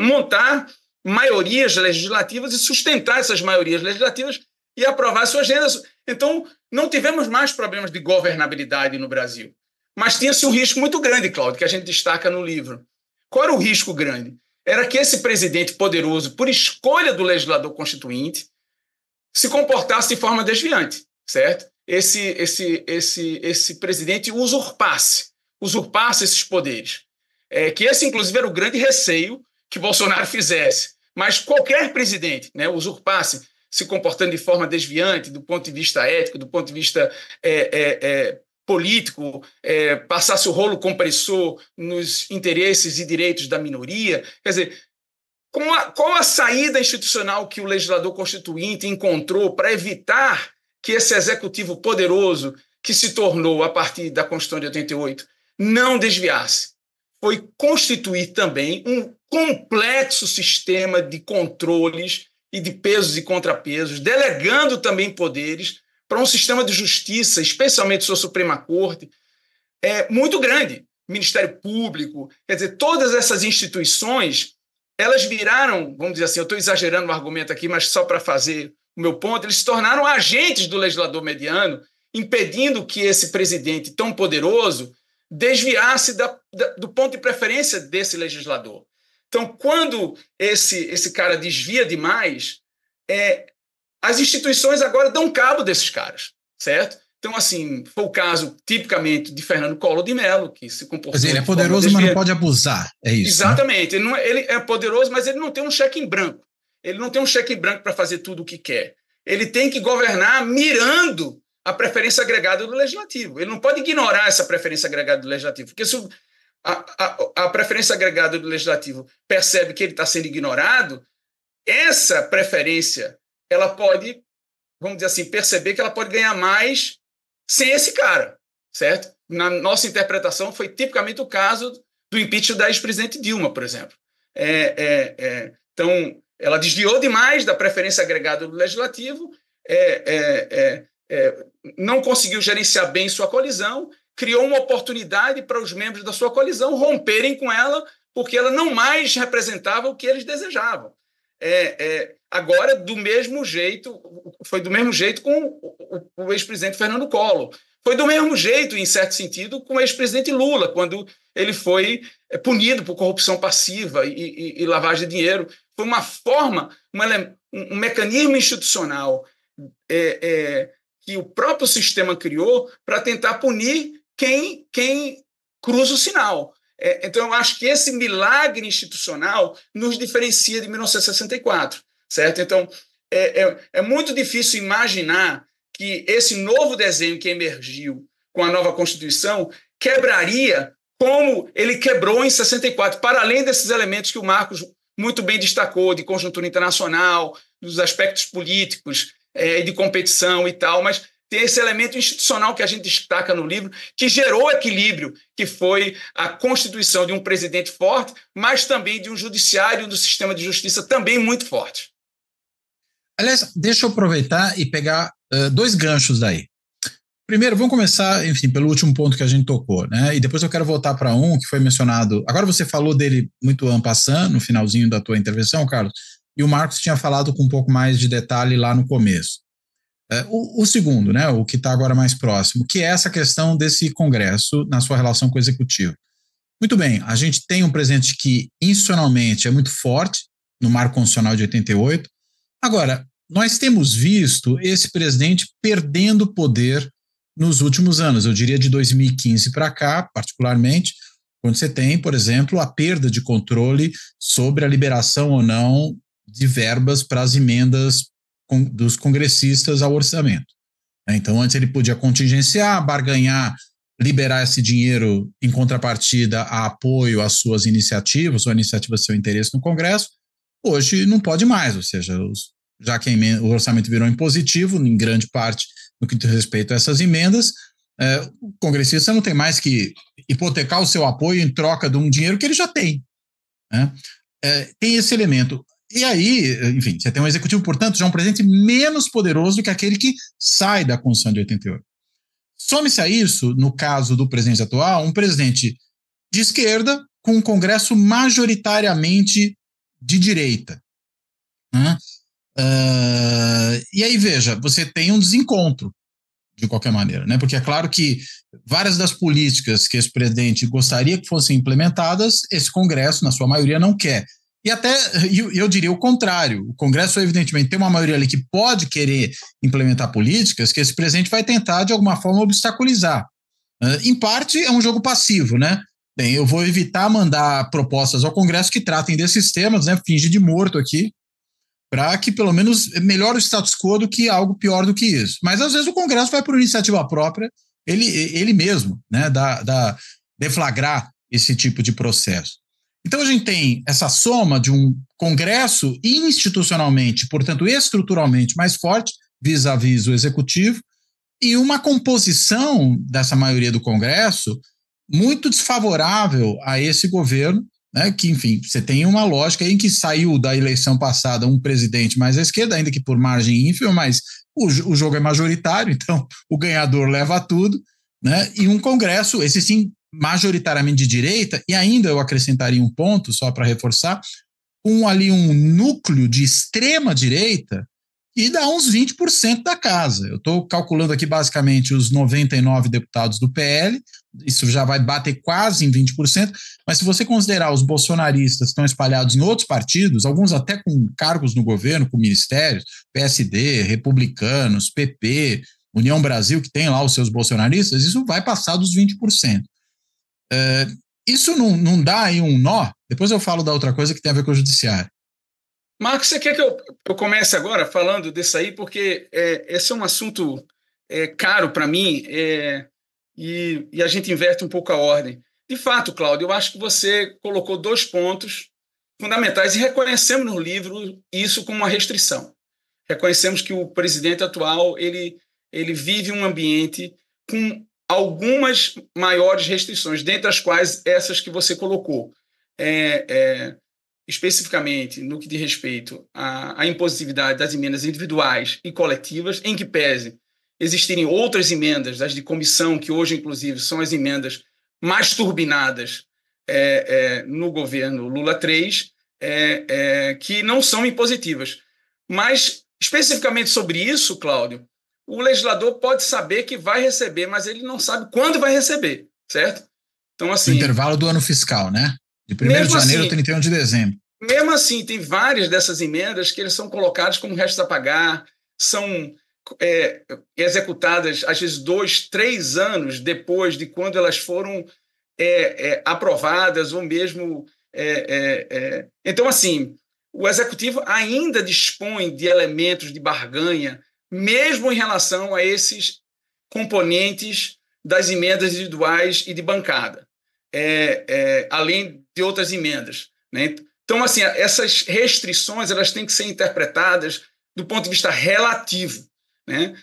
montar maiorias legislativas e sustentar essas maiorias legislativas e aprovar sua agenda. Então, não tivemos mais problemas de governabilidade no Brasil. Mas tinha-se um risco muito grande, Cláudio, que a gente destaca no livro. Qual era o risco grande? Era que esse presidente poderoso, por escolha do legislador constituinte, se comportasse de forma desviante, certo? Esse presidente usurpasse esses poderes. Que esse, inclusive, era o grande receio que Bolsonaro fizesse. Mas qualquer presidente, né, usurpasse, se comportando de forma desviante do ponto de vista ético, do ponto de vista político, passasse o rolo compressor nos interesses e direitos da minoria. Quer dizer, qual a saída institucional que o legislador constituinte encontrou para evitar que esse executivo poderoso, que se tornou a partir da Constituição de 88, não desviasse? Foi constituir também um complexo sistema de controles e de pesos e contrapesos, delegando também poderes para um sistema de justiça, especialmente sua Suprema Corte, muito grande. Ministério Público, quer dizer, todas essas instituições elas viraram, vamos dizer assim, eu estou exagerando o argumento aqui, mas só para fazer o meu ponto, eles se tornaram agentes do legislador mediano, impedindo que esse presidente tão poderoso desviasse do ponto de preferência desse legislador. Então, quando esse cara desvia demais, as instituições agora dão cabo desses caras, certo? Então, assim, foi o caso, tipicamente, de Fernando Collor de Mello, que se comportou... Mas ele é poderoso, mas não pode abusar, é isso. Exatamente. Né? Ele é poderoso, mas ele não tem um cheque em branco. Ele não tem um cheque em branco para fazer tudo o que quer. Ele tem que governar mirando a preferência agregada do legislativo. Ele não pode ignorar essa preferência agregada do legislativo, porque se a preferência agregada do legislativo percebe que ele está sendo ignorado, essa preferência, ela pode, vamos dizer assim, perceber que ela pode ganhar mais sem esse cara, certo? Na nossa interpretação, foi tipicamente o caso do impeachment da ex-presidente Dilma, por exemplo. Então, ela desviou demais da preferência agregada do legislativo, não conseguiu gerenciar bem sua coalizão, criou uma oportunidade para os membros da sua coalizão romperem com ela, porque ela não mais representava o que eles desejavam. Agora, do mesmo jeito, foi do mesmo jeito com o ex-presidente Fernando Collor. Foi do mesmo jeito, em certo sentido, com o ex-presidente Lula, quando ele foi punido por corrupção passiva e lavagem de dinheiro. Foi uma forma, um mecanismo institucional que o próprio sistema criou para tentar punir quem cruza o sinal. Então, eu acho que esse milagre institucional nos diferencia de 1964, certo? Então, é muito difícil imaginar que esse novo desenho que emergiu com a nova Constituição quebraria como ele quebrou em 64, para além desses elementos que o Marcos muito bem destacou, de conjuntura internacional, dos aspectos políticos, de competição e tal, mas tem esse elemento institucional que a gente destaca no livro, que gerou equilíbrio, que foi a constituição de um presidente forte, mas também de um judiciário, do sistema de justiça também muito forte. Aliás, deixa eu aproveitar e pegar dois ganchos daí. Primeiro, vamos começar, enfim, pelo último ponto que a gente tocou, né? E depois eu quero voltar para um que foi mencionado. Agora você falou dele muito en passant, no finalzinho da tua intervenção, Carlos, e o Marcos tinha falado com um pouco mais de detalhe lá no começo. O segundo, né, o que está agora mais próximo, que é essa questão desse Congresso na sua relação com o Executivo. Muito bem, a gente tem um presidente que institucionalmente é muito forte, no Marco Constitucional de 88. Agora, nós temos visto esse presidente perdendo poder nos últimos anos, eu diria de 2015 para cá, particularmente, quando você tem, por exemplo, a perda de controle sobre a liberação ou não de verbas para as emendas dos congressistas ao orçamento. Então, antes ele podia contingenciar, barganhar, liberar esse dinheiro em contrapartida a apoio às suas iniciativas, ou a iniciativa seu interesse no Congresso. Hoje não pode mais, ou seja, já que o orçamento virou impositivo, em grande parte no que diz respeito a essas emendas, o congressista não tem mais que hipotecar o seu apoio em troca de um dinheiro que ele já tem. Né? Tem esse elemento. E aí, enfim, você tem um executivo, portanto, já um presidente menos poderoso do que aquele que sai da Constituição de 88. Some-se a isso, no caso do presidente atual, um presidente de esquerda com um Congresso majoritariamente de direita. Né? E aí, veja, você tem um desencontro, de qualquer maneira, né? Porque é claro que várias das políticas que esse presidente gostaria que fossem implementadas, esse Congresso, na sua maioria, não quer. E até, eu diria o contrário, o Congresso, evidentemente, tem uma maioria ali que pode querer implementar políticas que esse presidente vai tentar, de alguma forma, obstaculizar. Em parte, é um jogo passivo, né? Bem, eu vou evitar mandar propostas ao Congresso que tratem desses temas, né? Fingir de morto aqui, para que, pelo menos, melhore o status quo do que algo pior do que isso. Mas, às vezes, o Congresso vai por iniciativa própria, ele mesmo, né? Deflagrar esse tipo de processo. Então, a gente tem essa soma de um Congresso institucionalmente, portanto, estruturalmente mais forte, vis-à-vis o Executivo, e uma composição dessa maioria do Congresso muito desfavorável a esse governo, né, que, enfim, você tem uma lógica em que saiu da eleição passada um presidente mais à esquerda, ainda que por margem ínfima, mas o jogo é majoritário, então o ganhador leva tudo, né, e um Congresso, esse sim, majoritariamente de direita, e ainda eu acrescentaria um ponto, só para reforçar, com ali um núcleo de extrema-direita e dá uns 20% da casa. Eu estou calculando aqui basicamente os 99 deputados do PL, isso já vai bater quase em 20%, mas se você considerar os bolsonaristas que estão espalhados em outros partidos, alguns até com cargos no governo, com ministérios, PSD, republicanos, PP, União Brasil, que tem lá os seus bolsonaristas, isso vai passar dos 20%. Isso não dá aí um nó? Depois eu falo da outra coisa que tem a ver com o judiciário. Marcos, você quer que eu comece agora falando disso aí? Porque esse é um assunto caro para mim e a gente inverte um pouco a ordem. De fato, Cláudio, eu acho que você colocou 2 pontos fundamentais e reconhecemos no livro isso como uma restrição. Reconhecemos que o presidente atual ele vive um ambiente com algumas maiores restrições, dentre as quais essas que você colocou. Especificamente no que diz respeito à impositividade das emendas individuais e coletivas, em que pese existirem outras emendas, as de comissão, que hoje, inclusive, são as emendas mais turbinadas no governo Lula III, que não são impositivas. Mas, especificamente sobre isso, Cláudio, o legislador pode saber que vai receber, mas ele não sabe quando vai receber, certo? Então, assim, no intervalo do ano fiscal, né? De 1º de janeiro a 31 de dezembro. Mesmo assim, tem várias dessas emendas que eles são colocados como restos a pagar, são executadas, às vezes, 2, 3 anos depois de quando elas foram aprovadas, ou mesmo... Então, assim, o Executivo ainda dispõe de elementos de barganha, mesmo em relação a esses componentes das emendas individuais e de bancada, além de outras emendas, né? Então, assim, essas restrições elas têm que ser interpretadas do ponto de vista relativo, né?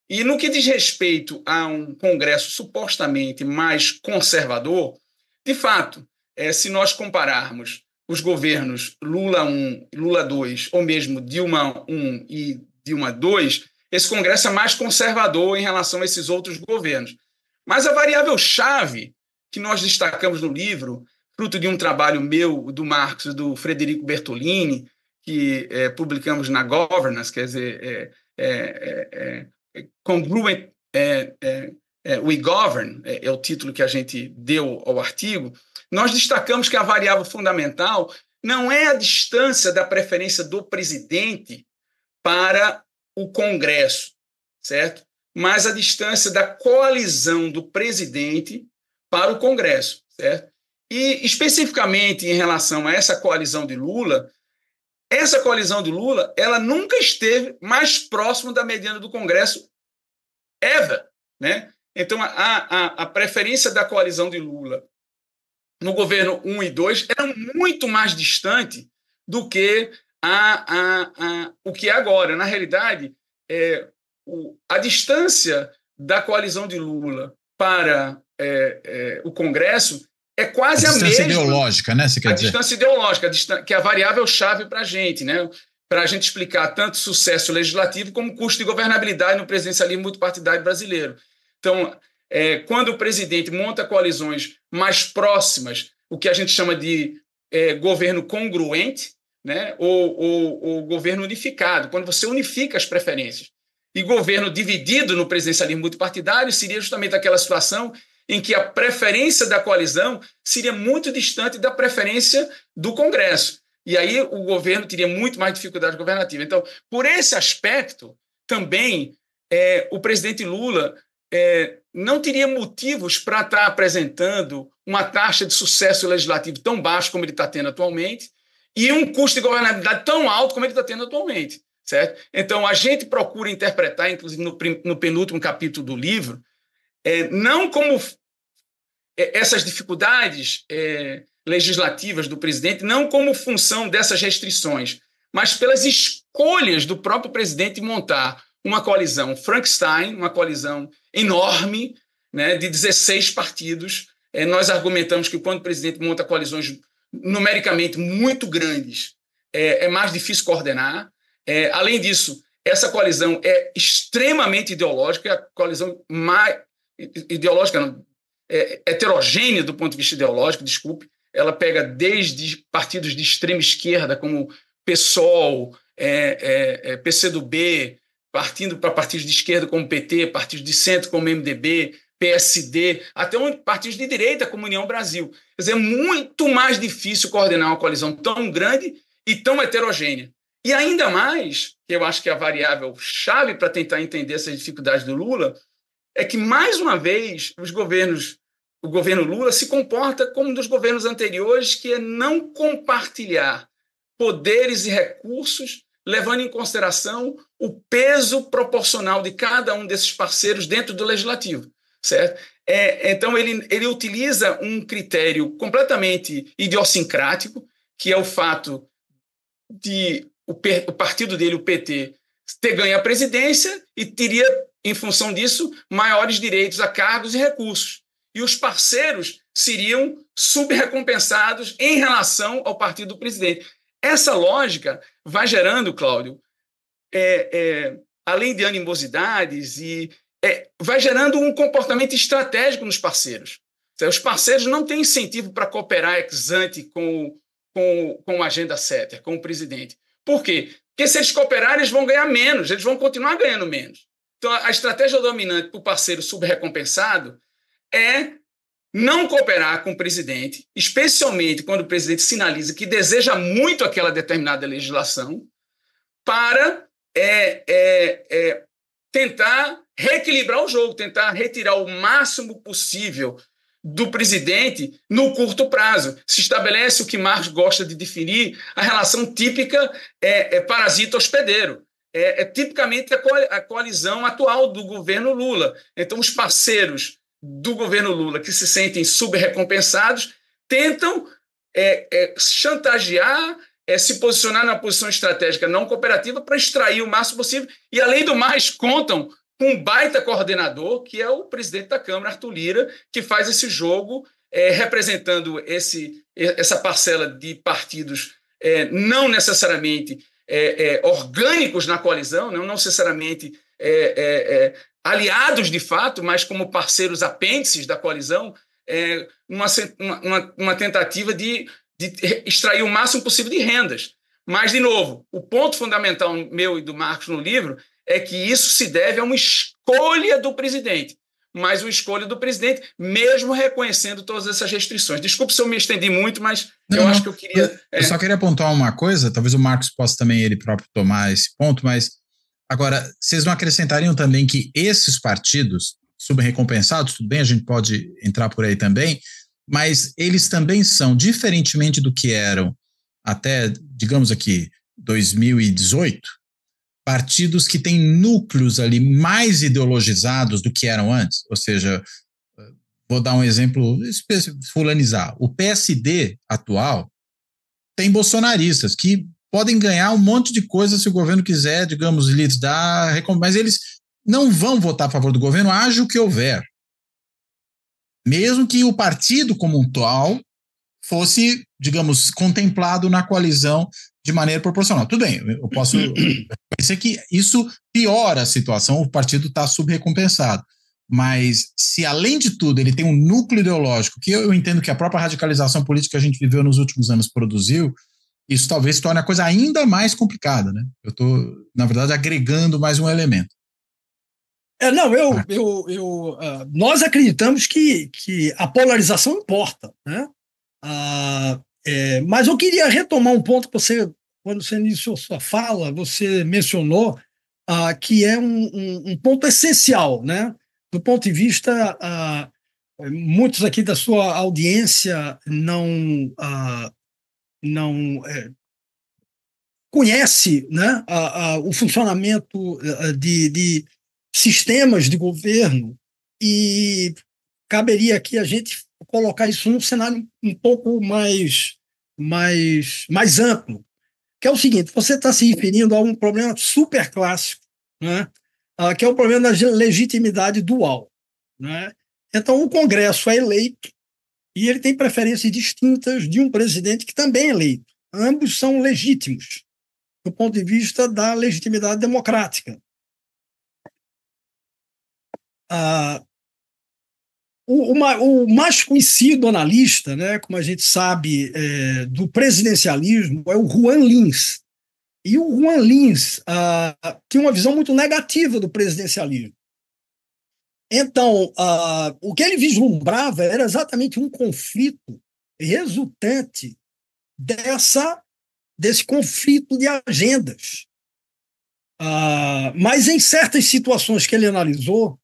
E no que diz respeito a um Congresso supostamente mais conservador, de fato, se nós compararmos os governos Lula I, Lula II, ou mesmo Dilma I e Dilma II, esse Congresso é mais conservador em relação a esses outros governos. Mas a variável-chave que nós destacamos no livro, fruto de um trabalho meu, do Marcos e do Frederico Bertolini, que publicamos na Governance, quer dizer, Congruent We Govern, é o título que a gente deu ao artigo, nós destacamos que a variável fundamental não é a distância da preferência do presidente para o Congresso, certo? Mas a distância da coalizão do presidente para o Congresso, certo? E, especificamente em relação a essa coalizão de Lula, ela nunca esteve mais próximo da mediana do Congresso ever, né? Então, a preferência da coalizão de Lula no governo 1 e 2 era muito mais distante do que o que é agora. Na realidade, a distância da coalizão de Lula para o Congresso é quase a mesma. A distância ideológica, né? Você quer dizer? Distância ideológica, que é a variável-chave para a gente, né? Para a gente explicar tanto sucesso legislativo como custo de governabilidade no presidencialismo multipartidário brasileiro. Então, quando o presidente monta coalizões mais próximas, o que a gente chama de governo congruente, né? ou governo unificado, quando você unifica as preferências. E governo dividido no presidencialismo multipartidário seria justamente aquela situação em que a preferência da coalizão seria muito distante da preferência do Congresso. E aí o governo teria muito mais dificuldade governativa. Então, por esse aspecto, também o presidente Lula não teria motivos para estar apresentando uma taxa de sucesso legislativo tão baixo como ele está tendo atualmente e um custo de governabilidade tão alto como ele está tendo atualmente, certo? Então, a gente procura interpretar, inclusive no penúltimo capítulo do livro, não como essas dificuldades legislativas do presidente, não como função dessas restrições, mas pelas escolhas do próprio presidente montar uma coalizão Frankenstein, uma coalizão enorme, né, de 16 partidos. Nós argumentamos que quando o presidente monta coalizões numericamente muito grandes, é mais difícil coordenar. Além disso, essa coalizão é extremamente ideológica, é a coalizão mais ideológica, não, heterogênea do ponto de vista ideológico, desculpe, ela pega desde partidos de extrema esquerda, como PSOL, PCdoB, partindo para partidos de esquerda como PT, partidos de centro como MDB, PSD, até partidos de direita como União Brasil. Quer dizer, é muito mais difícil coordenar uma coalizão tão grande e tão heterogênea. E ainda mais, que eu acho que é a variável chave para tentar entender essas dificuldades do Lula, é que, mais uma vez, o governo Lula se comporta como um dos governos anteriores, que é não compartilhar poderes e recursos, levando em consideração o peso proporcional de cada um desses parceiros dentro do legislativo. Certo? Então, ele utiliza um critério completamente idiosincrático, que é o fato de o partido dele, o PT, ter ganho a presidência e teria, em função disso, maiores direitos a cargos e recursos. E os parceiros seriam subrecompensados em relação ao partido do presidente. Essa lógica vai gerando, Cláudio, além de animosidades, vai gerando um comportamento estratégico nos parceiros. Os parceiros não têm incentivo para cooperar ex ante com o agenda setter, com o presidente. Por quê? Porque se eles cooperarem, eles vão ganhar menos, eles vão continuar ganhando menos. Então, a estratégia dominante para o parceiro subrecompensado é não cooperar com o presidente, especialmente quando o presidente sinaliza que deseja muito aquela determinada legislação, para tentar reequilibrar o jogo, tentar retirar o máximo possível do presidente no curto prazo. Se estabelece o que Marx gosta de definir, a relação típica parasita-hospedeiro. Tipicamente a coalizão atual do governo Lula. Então, os parceiros do governo Lula que se sentem subrecompensados tentam chantagear, se posicionar na posição estratégica não cooperativa para extrair o máximo possível e, além do mais, contam com um baita coordenador, que é o presidente da Câmara, Arthur Lira, que faz esse jogo representando essa parcela de partidos não necessariamente orgânicos na coalizão, não necessariamente aliados de fato, mas como parceiros apêndices da coalizão, uma tentativa de extrair o máximo possível de rendas. Mas, de novo, o ponto fundamental meu e do Marcos no livro é que isso se deve a uma escolha do presidente, mas uma escolha do presidente, mesmo reconhecendo todas essas restrições. Desculpe se eu me estendi muito, mas acho que eu queria... Eu só queria apontar uma coisa, talvez o Marcos possa também ele próprio tomar esse ponto, mas agora, vocês não acrescentariam também que esses partidos subrecompensados, tudo bem, a gente pode entrar por aí também, mas eles também são, diferentemente do que eram até, digamos aqui, 2018, partidos que têm núcleos ali mais ideologizados do que eram antes. Ou seja, vou dar um exemplo, fulanizar. O PSD atual tem bolsonaristas que podem ganhar um monte de coisa se o governo quiser, digamos, lhes dar, mas eles não vão votar a favor do governo, haja o que houver. Mesmo que o partido como um tal fosse, digamos, contemplado na coalizão de maneira proporcional. Tudo bem, eu posso pensar que isso piora a situação, o partido está subrecompensado. Mas se, além de tudo, ele tem um núcleo ideológico, que eu entendo que a própria radicalização política que a gente viveu nos últimos anos produziu, isso talvez torne a coisa ainda mais complicada, né? Eu estou, na verdade, agregando mais um elemento. Nós acreditamos que a polarização importa, né? Mas eu queria retomar um ponto que você, quando você iniciou sua fala, você mencionou que é um ponto essencial, né? Do ponto de vista, muitos aqui da sua audiência não conhece, né, o funcionamento de sistemas de governo, e caberia aqui a gente colocar isso num cenário um pouco mais amplo, que é o seguinte: você está se referindo a um problema super clássico, né, que é o problema da legitimidade dual, né? Então, o Congresso é eleito e ele tem preferências distintas de um presidente que também é eleito. Ambos são legítimos do ponto de vista da legitimidade democrática. o mais conhecido analista, né, como a gente sabe, do presidencialismo é o Juan Lins. E o Juan Lins tinha uma visão muito negativa do presidencialismo. Então, o que ele vislumbrava era exatamente um conflito resultante desse conflito de agendas. Mas em certas situações que ele analisou,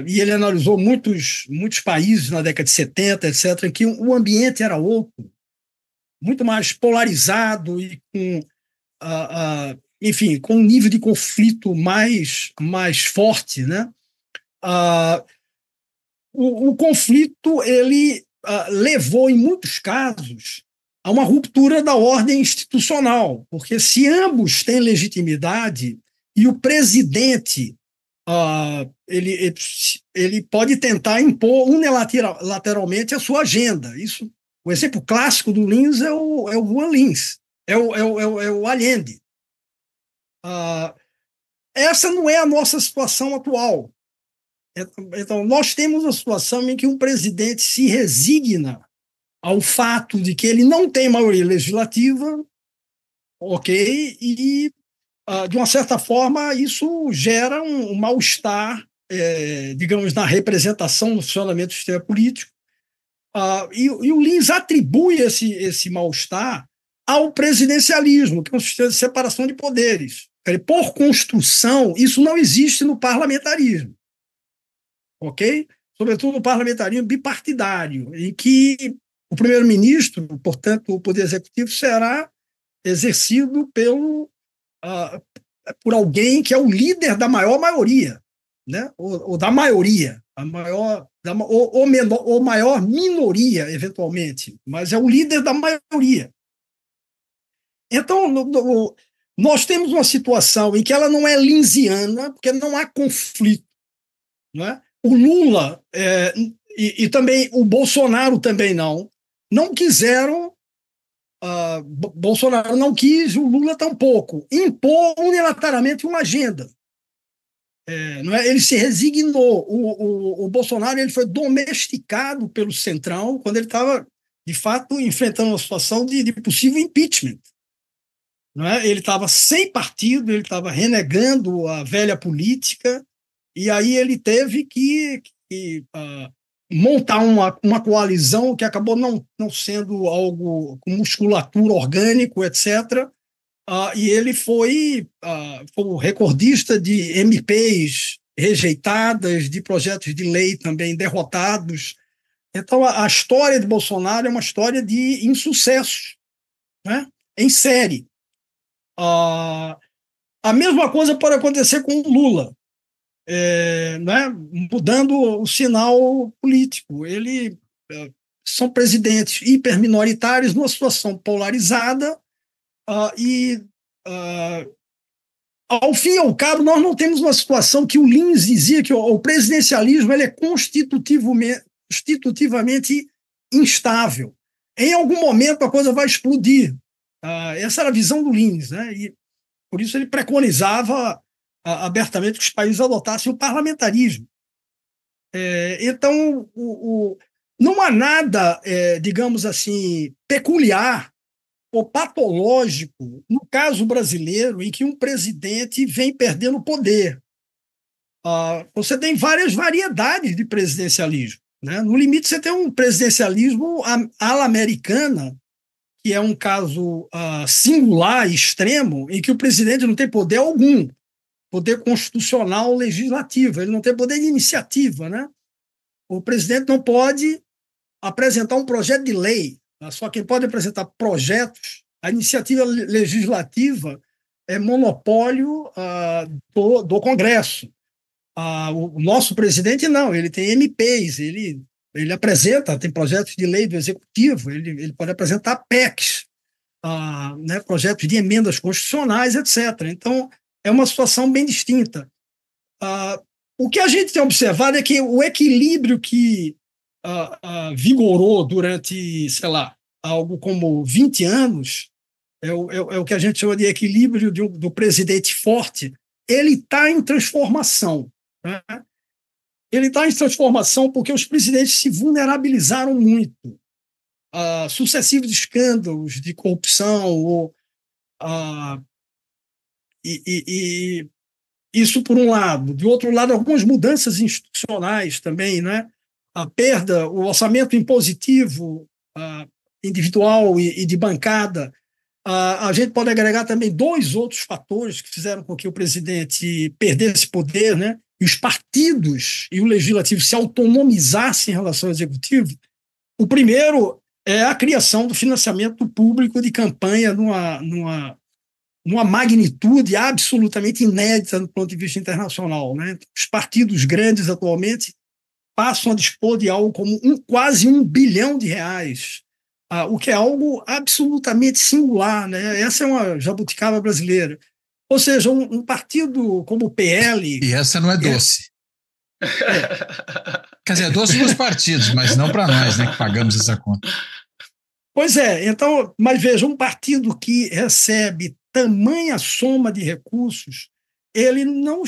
e ele analisou muitos países na década de 70, etc., em que o ambiente era outro, muito mais polarizado e com, enfim, com um nível de conflito mais forte, né? O conflito ele levou, em muitos casos, a uma ruptura da ordem institucional, porque se ambos têm legitimidade e o presidente ele pode tentar impor unilateralmente a sua agenda. O exemplo clássico do Lins é o Juan Lins, é o Allende. Essa não é a nossa situação atual. Então, nós temos uma situação em que um presidente se resigna ao fato de que ele não tem maioria legislativa, ok, e, de uma certa forma, isso gera um mal-estar, digamos, na representação, no funcionamento do sistema político, e o Lins atribui esse mal-estar ao presidencialismo, que é um sistema de separação de poderes. Por construção, isso não existe no parlamentarismo, ok? Sobretudo no parlamentarismo bipartidário, em que o primeiro-ministro, portanto, o poder executivo, será exercido por alguém que é o líder da maior maioria, né? ou da maioria, ou maior minoria, eventualmente, mas é o líder da maioria. Então, nós temos uma situação em que ela não é linsiana, porque não há conflito. Não é? O Lula e também o Bolsonaro também não quiseram, Bolsonaro não quis, o Lula tampouco, impor unilateralmente uma agenda. Não é? Ele se resignou. O Bolsonaro ele foi domesticado pelo Centrão quando ele estava, de fato, enfrentando uma situação de possível impeachment. Não é? Ele estava sem partido, ele estava renegando a velha política, e aí ele teve que montar uma coalizão que acabou não sendo algo com musculatura orgânico, etc. E ele foi o recordista de MPs rejeitadas, de projetos de lei também derrotados. Então, a história de Bolsonaro é uma história de insucesso, né? Em série. A mesma coisa pode acontecer com o Lula, né? Mudando o sinal político. São presidentes hiperminoritários numa situação polarizada e, ao fim e ao cabo, nós não temos uma situação que o Lins dizia que o presidencialismo ele é constitutivamente instável. Em algum momento a coisa vai explodir. Essa era a visão do Lins, né? E por isso ele preconizava abertamente que os países adotassem o parlamentarismo. Então, não há nada, digamos assim, peculiar ou patológico no caso brasileiro em que um presidente vem perdendo o poder. Você tem várias variedades de presidencialismo, né? No limite, você tem um presidencialismo à la americana, que é um caso singular, extremo, em que o presidente não tem poder algum, poder constitucional legislativo, ele não tem poder de iniciativa, né? O presidente não pode apresentar um projeto de lei, só quem pode apresentar projetos, a iniciativa legislativa é monopólio do Congresso. O nosso presidente não, ele tem MPs, ele apresenta, tem projetos de lei do Executivo, ele pode apresentar PECs, né, projetos de emendas constitucionais, etc. Então, é uma situação bem distinta. O que a gente tem observado é que o equilíbrio que vigorou durante, sei lá, algo como 20 anos, é o que a gente chama de equilíbrio do presidente forte, ele está em transformação, né? ele está em transformação porque os presidentes se vulnerabilizaram muito a sucessivos escândalos de corrupção, e isso por um lado. De outro lado, algumas mudanças institucionais também, né? A perda, o orçamento impositivo individual e de bancada. A gente pode agregar também 2 outros fatores que fizeram com que o presidente perdesse poder, né? E os partidos e o legislativo se autonomizassem em relação ao executivo. O primeiro é a criação do financiamento público de campanha numa magnitude absolutamente inédita do ponto de vista internacional, né? Os partidos grandes atualmente passam a dispor de algo como quase R$1 bilhão, o que é algo absolutamente singular, né? Essa é uma jabuticaba brasileira. Ou seja, um partido como o PL... E essa não é doce. Quer dizer, é doce para os partidos, mas não para nós, né, que pagamos essa conta. Pois é, então, mas veja, um partido que recebe tamanha soma de recursos, ele não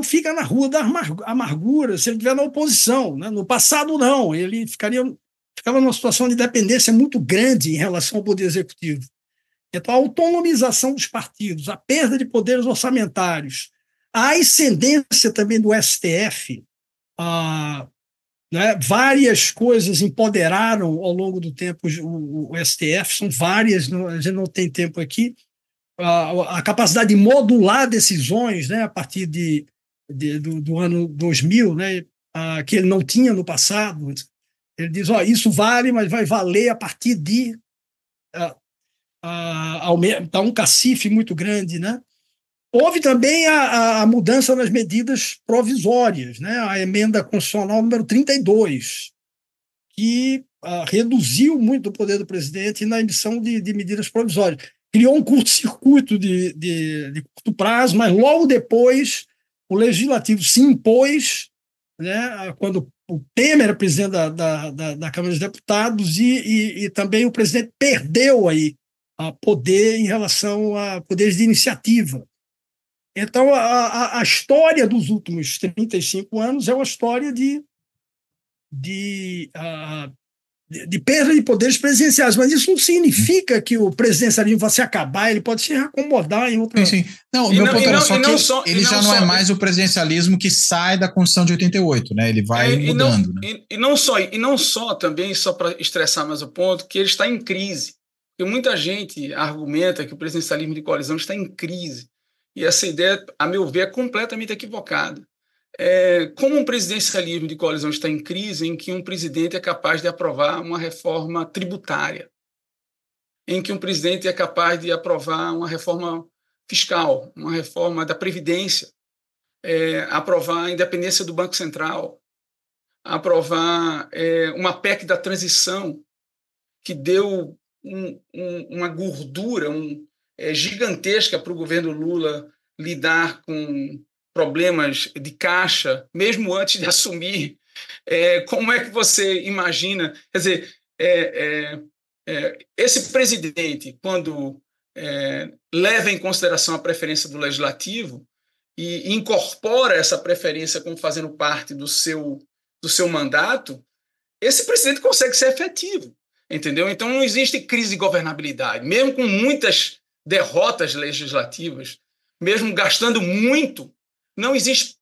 fica na rua da amargura se ele estiver na oposição, né? No passado, não. Ele ficava numa situação de dependência muito grande em relação ao poder executivo. Então, a autonomização dos partidos, a perda de poderes orçamentários, a ascendência também do STF, né? Várias coisas empoderaram ao longo do tempo o STF, são várias, a gente não tem tempo aqui. A capacidade de modular decisões, né, a partir do ano 2000, né, que ele não tinha no passado. Ele diz, isso vale, mas vai valer a partir de aumentar um cacife muito grande, né? Houve também a mudança nas medidas provisórias, né? A emenda constitucional número 32, que reduziu muito o poder do presidente na emissão de medidas provisórias. Criou um curto-circuito de curto prazo, mas logo depois o Legislativo se impôs, né, quando o Temer era presidente da Câmara dos Deputados e também o presidente perdeu aí poder em relação a poderes de iniciativa. Então, a história dos últimos 35 anos é uma história de perda de poderes presidenciais, mas isso não significa que o presidencialismo vai se acabar, ele pode se acomodar em outra... Sim. Não, meu ponto era só que ele já não é mais o presidencialismo que sai da Constituição de 88, né? Ele vai mudando. E não só também, só para estressar mais o ponto, que ele está em crise. Porque muita gente argumenta que o presidencialismo de coalizão está em crise. E essa ideia, a meu ver, é completamente equivocada. Como um presidencialismo de coalizão está em crise em que um presidente é capaz de aprovar uma reforma tributária, em que um presidente é capaz de aprovar uma reforma fiscal, uma reforma da Previdência, aprovar a independência do Banco Central, aprovar uma PEC da transição, que deu uma gordura gigantesca para o governo Lula lidar com problemas de caixa, mesmo antes de assumir. Como é que você imagina? Quer dizer, esse presidente, quando leva em consideração a preferência do legislativo e incorpora essa preferência como fazendo parte do seu mandato, esse presidente consegue ser efetivo, entendeu? Então não existe crise de governabilidade, mesmo com muitas derrotas legislativas, mesmo gastando muito, não existe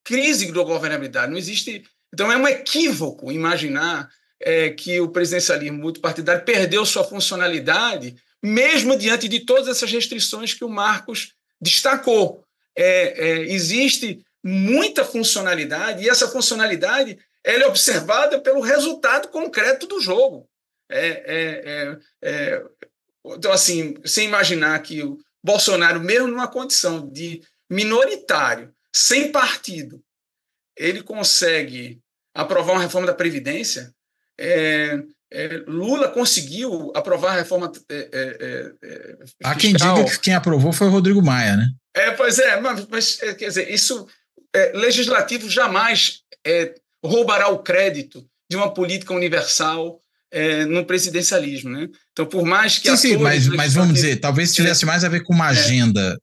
crise de governabilidade, não existe. Então é um equívoco imaginar que o presidencialismo multipartidário perdeu sua funcionalidade, mesmo diante de todas essas restrições que o Marcos destacou. Existe muita funcionalidade, e essa funcionalidade ela é observada pelo resultado concreto do jogo. Então, assim, sem imaginar que o Bolsonaro, mesmo numa condição de minoritário, sem partido, ele consegue aprovar uma reforma da Previdência. Lula conseguiu aprovar a reforma Há quem diga que quem aprovou foi o Rodrigo Maia, né? Pois mas quer dizer, isso legislativo jamais roubará o crédito de uma política universal no presidencialismo, né? Então, por mais que mas vamos dizer, talvez tivesse mais a ver com uma agenda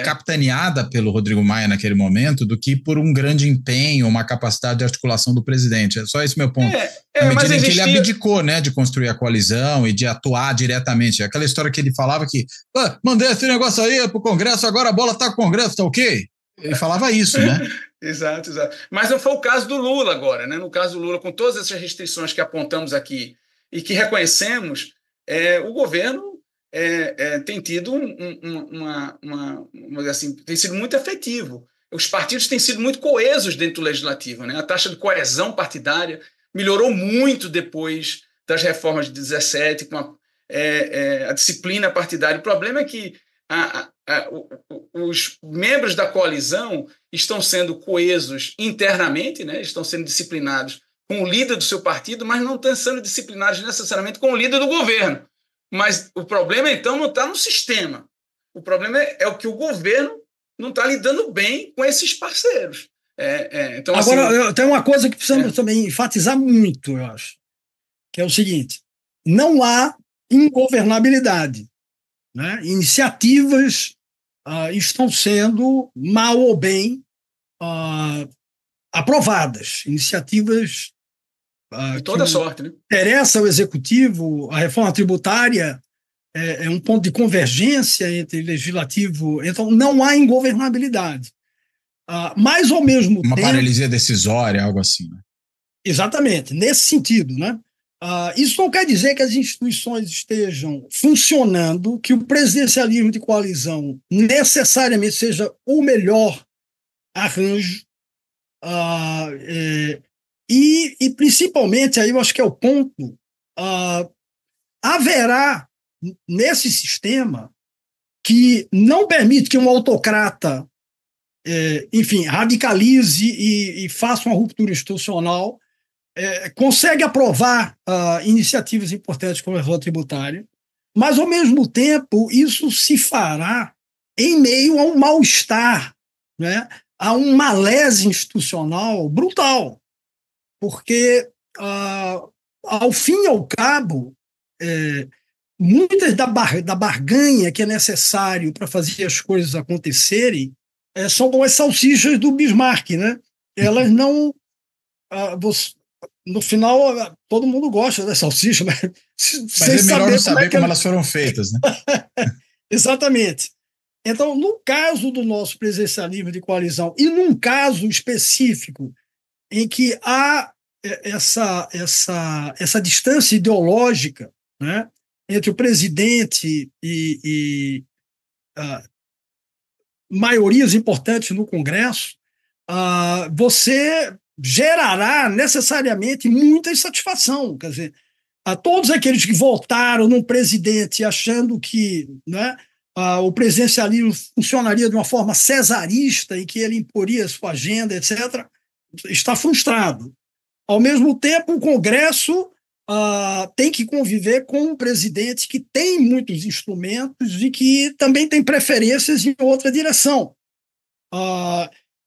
capitaneada pelo Rodrigo Maia naquele momento do que por um grande empenho, uma capacidade de articulação do presidente. É só esse meu ponto. Na medida em que ele abdicou, né, de construir a coalizão e de atuar diretamente. Aquela história que ele falava que mandei esse negócio aí para o Congresso, agora a bola está com o Congresso, tá ok? Ele falava isso, né? Exato. Mas não foi o caso do Lula agora, né? No caso do Lula, com todas essas restrições que apontamos aqui e que reconhecemos, o governo tem tido tem sido muito efetivo. Os partidos têm sido muito coesos dentro do legislativo, né? A taxa de coesão partidária melhorou muito depois das reformas de 17, com a disciplina partidária. O problema é que os membros da coalizão estão sendo coesos internamente, né? Estão sendo disciplinados com o líder do seu partido, mas não estão sendo disciplinados necessariamente com o líder do governo. Mas o problema, então, não está no sistema. O problema é o que o governo não está lidando bem com esses parceiros. Então, agora, tem uma coisa que precisamos também enfatizar muito, eu acho, que é o seguinte: não há ingovernabilidade, né? Iniciativas estão sendo, mal ou bem, aprovadas. Iniciativas de toda sorte, né? Interessa ao executivo. A reforma tributária é um ponto de convergência entre legislativo, então não há ingovernabilidade. Mas, ao mesmo tempo... Uma paralisia decisória, algo assim, né? Exatamente, nesse sentido, né? Isso não quer dizer que as instituições estejam funcionando, que o presidencialismo de coalizão necessariamente seja o melhor arranjo, e principalmente, aí eu acho que é o ponto, haverá nesse sistema que não permite que um autocrata, enfim, radicalize e faça uma ruptura institucional, consegue aprovar iniciativas importantes como a reforma tributária, mas, ao mesmo tempo, isso se fará em meio a um mal-estar, né? A um malese institucional brutal, porque, ao fim e ao cabo, muitas da barganha que é necessário para fazer as coisas acontecerem são como as salsichas do Bismarck, né? Elas não... no final, todo mundo gosta das salsichas, mas é melhor não saber como elas foram feitas, né? Exatamente. Então, no caso do nosso presidencialismo de coalizão, e num caso específico em que há essa distância ideológica, né, entre o presidente e maiorias importantes no Congresso, você gerará necessariamente muita insatisfação. Quer dizer, a todos aqueles que votaram num presidente achando que, né, o presidencialismo funcionaria de uma forma cesarista e que ele imporia sua agenda, etc., está frustrado. Ao mesmo tempo, o Congresso tem que conviver com um presidente que tem muitos instrumentos e que também tem preferências em outra direção.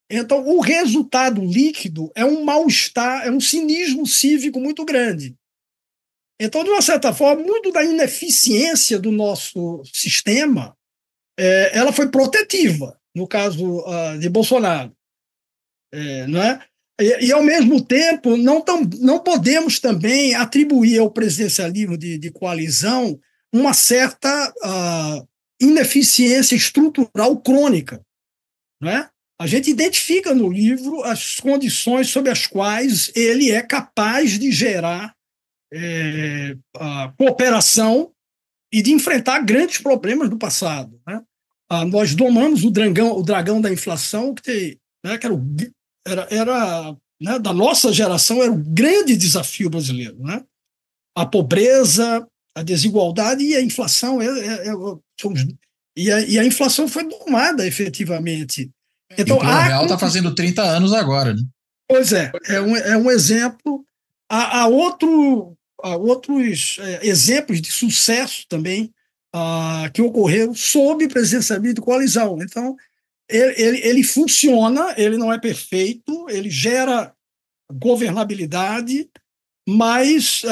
Então, o resultado líquido é um mal-estar, é um cinismo cívico muito grande. Então, de uma certa forma, muito da ineficiência do nosso sistema ela foi protetiva, no caso de Bolsonaro. Não é? E, ao mesmo tempo, não podemos também atribuir ao presidencialismo de coalizão uma certa ineficiência estrutural crônica. Não é? A gente identifica no livro as condições sob as quais ele é capaz de gerar a cooperação e de enfrentar grandes problemas do passado. Né? Nós domamos o dragão da inflação, que era né, da nossa geração, era um grande desafio brasileiro. Né? A pobreza, a desigualdade e a inflação. E a inflação foi domada efetivamente. Então, o Plano Real está fazendo 30 anos agora. Né? Pois é um exemplo. Há outros exemplos de sucesso também que ocorreram sob presidencialismo de coalizão. Então, ele funciona, ele não é perfeito, ele gera governabilidade, mas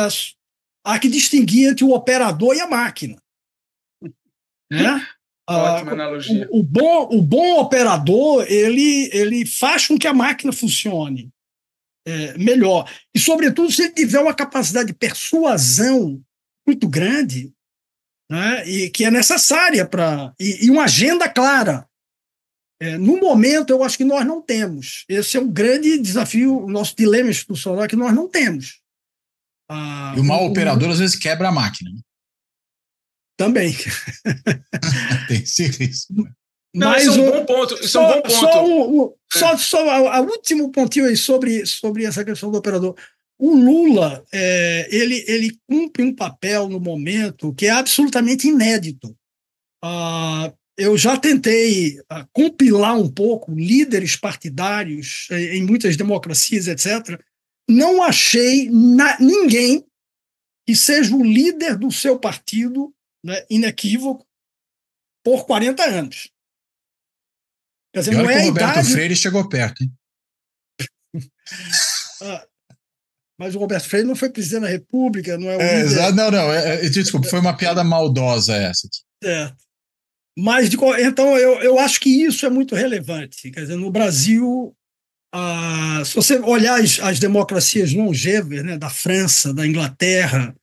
há que distinguir entre o operador e a máquina. Né? Ótima analogia. O bom operador, ele faz com que a máquina funcione melhor. E, sobretudo, se ele tiver uma capacidade de persuasão muito grande, né, e que é necessária e uma agenda clara. No momento, eu acho que nós não temos. Esse é um grande desafio, o nosso dilema institucional é que nós não temos. E o mau operador, às vezes, quebra a máquina. Também. Tem esse risco. Mas isso é um bom ponto. Isso é um bom ponto. Só o último pontinho aí sobre essa questão do operador. O Lula, ele cumpre um papel no momento que é absolutamente inédito. Eu já tentei compilar um pouco líderes partidários em muitas democracias, etc. Não achei ninguém que seja o líder do seu partido, né, inequívoco, por 40 anos. Quer dizer, não é que o Roberto Freire chegou perto, hein? Mas o Roberto Freire não foi presidente da República, não é o líder. Não. Desculpa, foi uma piada maldosa essa aqui. Mas, então, eu acho que isso é muito relevante. Quer dizer, no Brasil, se você olhar as democracias longevas, né, da França, da Inglaterra,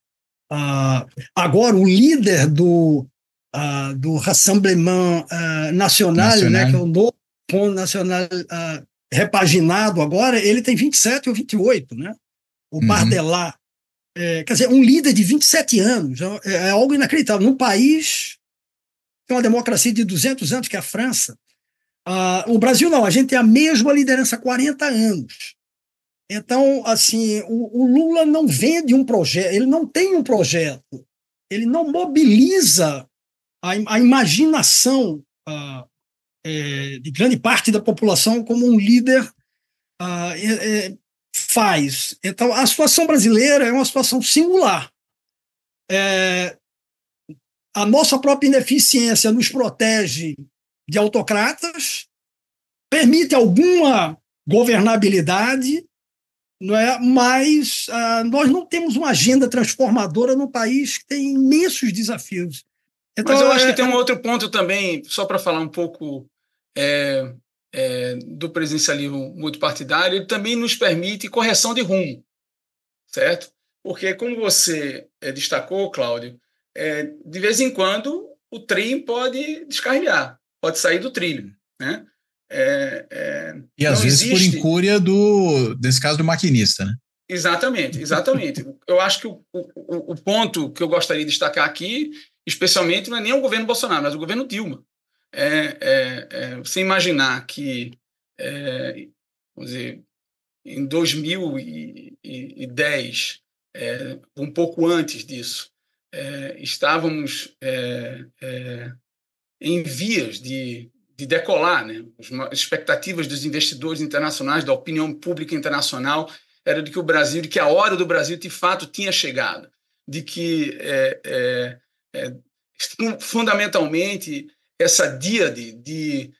agora o líder do Rassemblement National, né, que é o novo Front National repaginado agora, ele tem 27 ou 28, né? O Bardella. Quer dizer, um líder de 27 anos, é algo inacreditável. Num país que é uma democracia de 200 anos, que é a França, o Brasil não, a gente tem a mesma liderança há 40 anos. Então, assim, o Lula não vende um projeto, ele não tem um projeto, ele não mobiliza a imaginação de grande parte da população como um líder faz. Então, a situação brasileira é uma situação singular. A nossa própria ineficiência nos protege de autocratas, permite alguma governabilidade, não é? Mas nós não temos uma agenda transformadora no país que tem imensos desafios. Então, mas eu acho que tem um outro ponto também, só para falar um pouco do presidencialismo multipartidário, ele também nos permite correção de rumo, certo? Porque, como você destacou, Cláudio, de vez em quando o trem pode descarrilhar, pode sair do trilho, né? E às vezes por incúria desse caso do maquinista, né? Exatamente. Eu acho que o ponto que eu gostaria de destacar aqui, especialmente, não é nem o governo Bolsonaro, mas o governo Dilma. Você imaginar que, vamos dizer, em 2010, um pouco antes disso, estávamos em vias de decolar, né? As expectativas dos investidores internacionais, da opinião pública internacional, era de que o Brasil, de que a hora do Brasil de fato tinha chegado, de que fundamentalmente essa díade de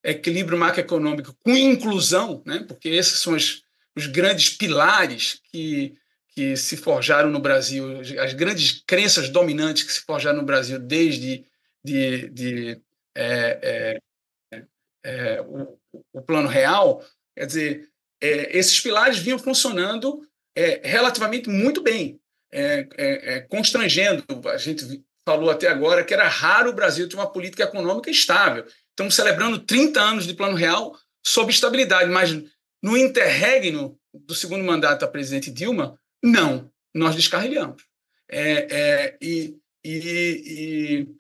equilíbrio macroeconômico com inclusão, né? Porque esses são os grandes pilares que se forjaram no Brasil, as grandes crenças dominantes que se forjaram no Brasil desde o Plano Real. Quer dizer, esses pilares vinham funcionando relativamente muito bem, constrangendo. A gente falou até agora que era raro o Brasil ter uma política econômica estável. Estamos celebrando 30 anos de Plano Real sob estabilidade, mas no interregno do segundo mandato da presidente Dilma, não, nós descarrilhamos.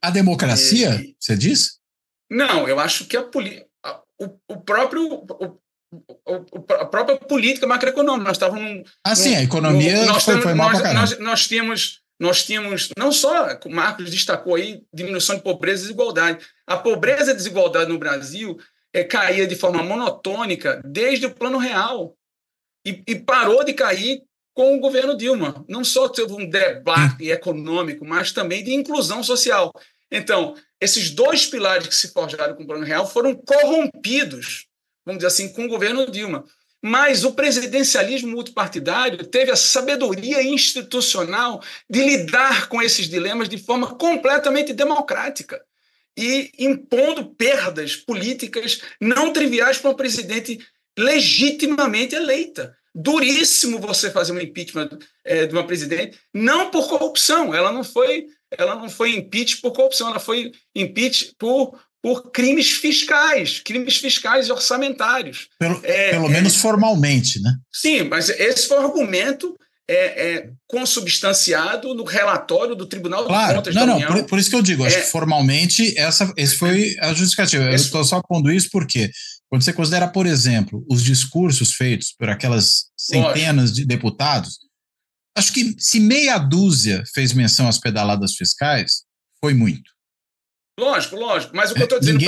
A democracia, você diz? Não, eu acho que a própria política macroeconômica. Nós estávamos. A economia foi mal para caramba. Nós tínhamos, não só, o Marcos destacou aí, diminuição de pobreza e desigualdade. A pobreza e a desigualdade no Brasil caía de forma monotônica desde o Plano Real e parou de cair com o governo Dilma. Não só teve um debate econômico, mas também de inclusão social. Então, esses dois pilares que se forjaram com o Plano Real foram corrompidos, vamos dizer assim, com o governo Dilma. mas o presidencialismo multipartidário teve a sabedoria institucional de lidar com esses dilemas de forma completamente democrática e impondo perdas políticas não triviais para uma presidente legitimamente eleita. Duríssimo você fazer um impeachment de uma presidente, não por corrupção, ela não foi impeachment por corrupção, ela foi impeachment por crimes fiscais e orçamentários. Pelo menos formalmente, né? Sim, mas esse foi o argumento consubstanciado no relatório do Tribunal de Contas da União. Por isso que eu digo, acho que formalmente esse foi a justificativa. Eu estou só pondo isso porque, quando você considera, por exemplo, os discursos feitos por aquelas centenas de deputados, acho que se meia dúzia fez menção às pedaladas fiscais, foi muito. Lógico, mas o que eu estou dizendo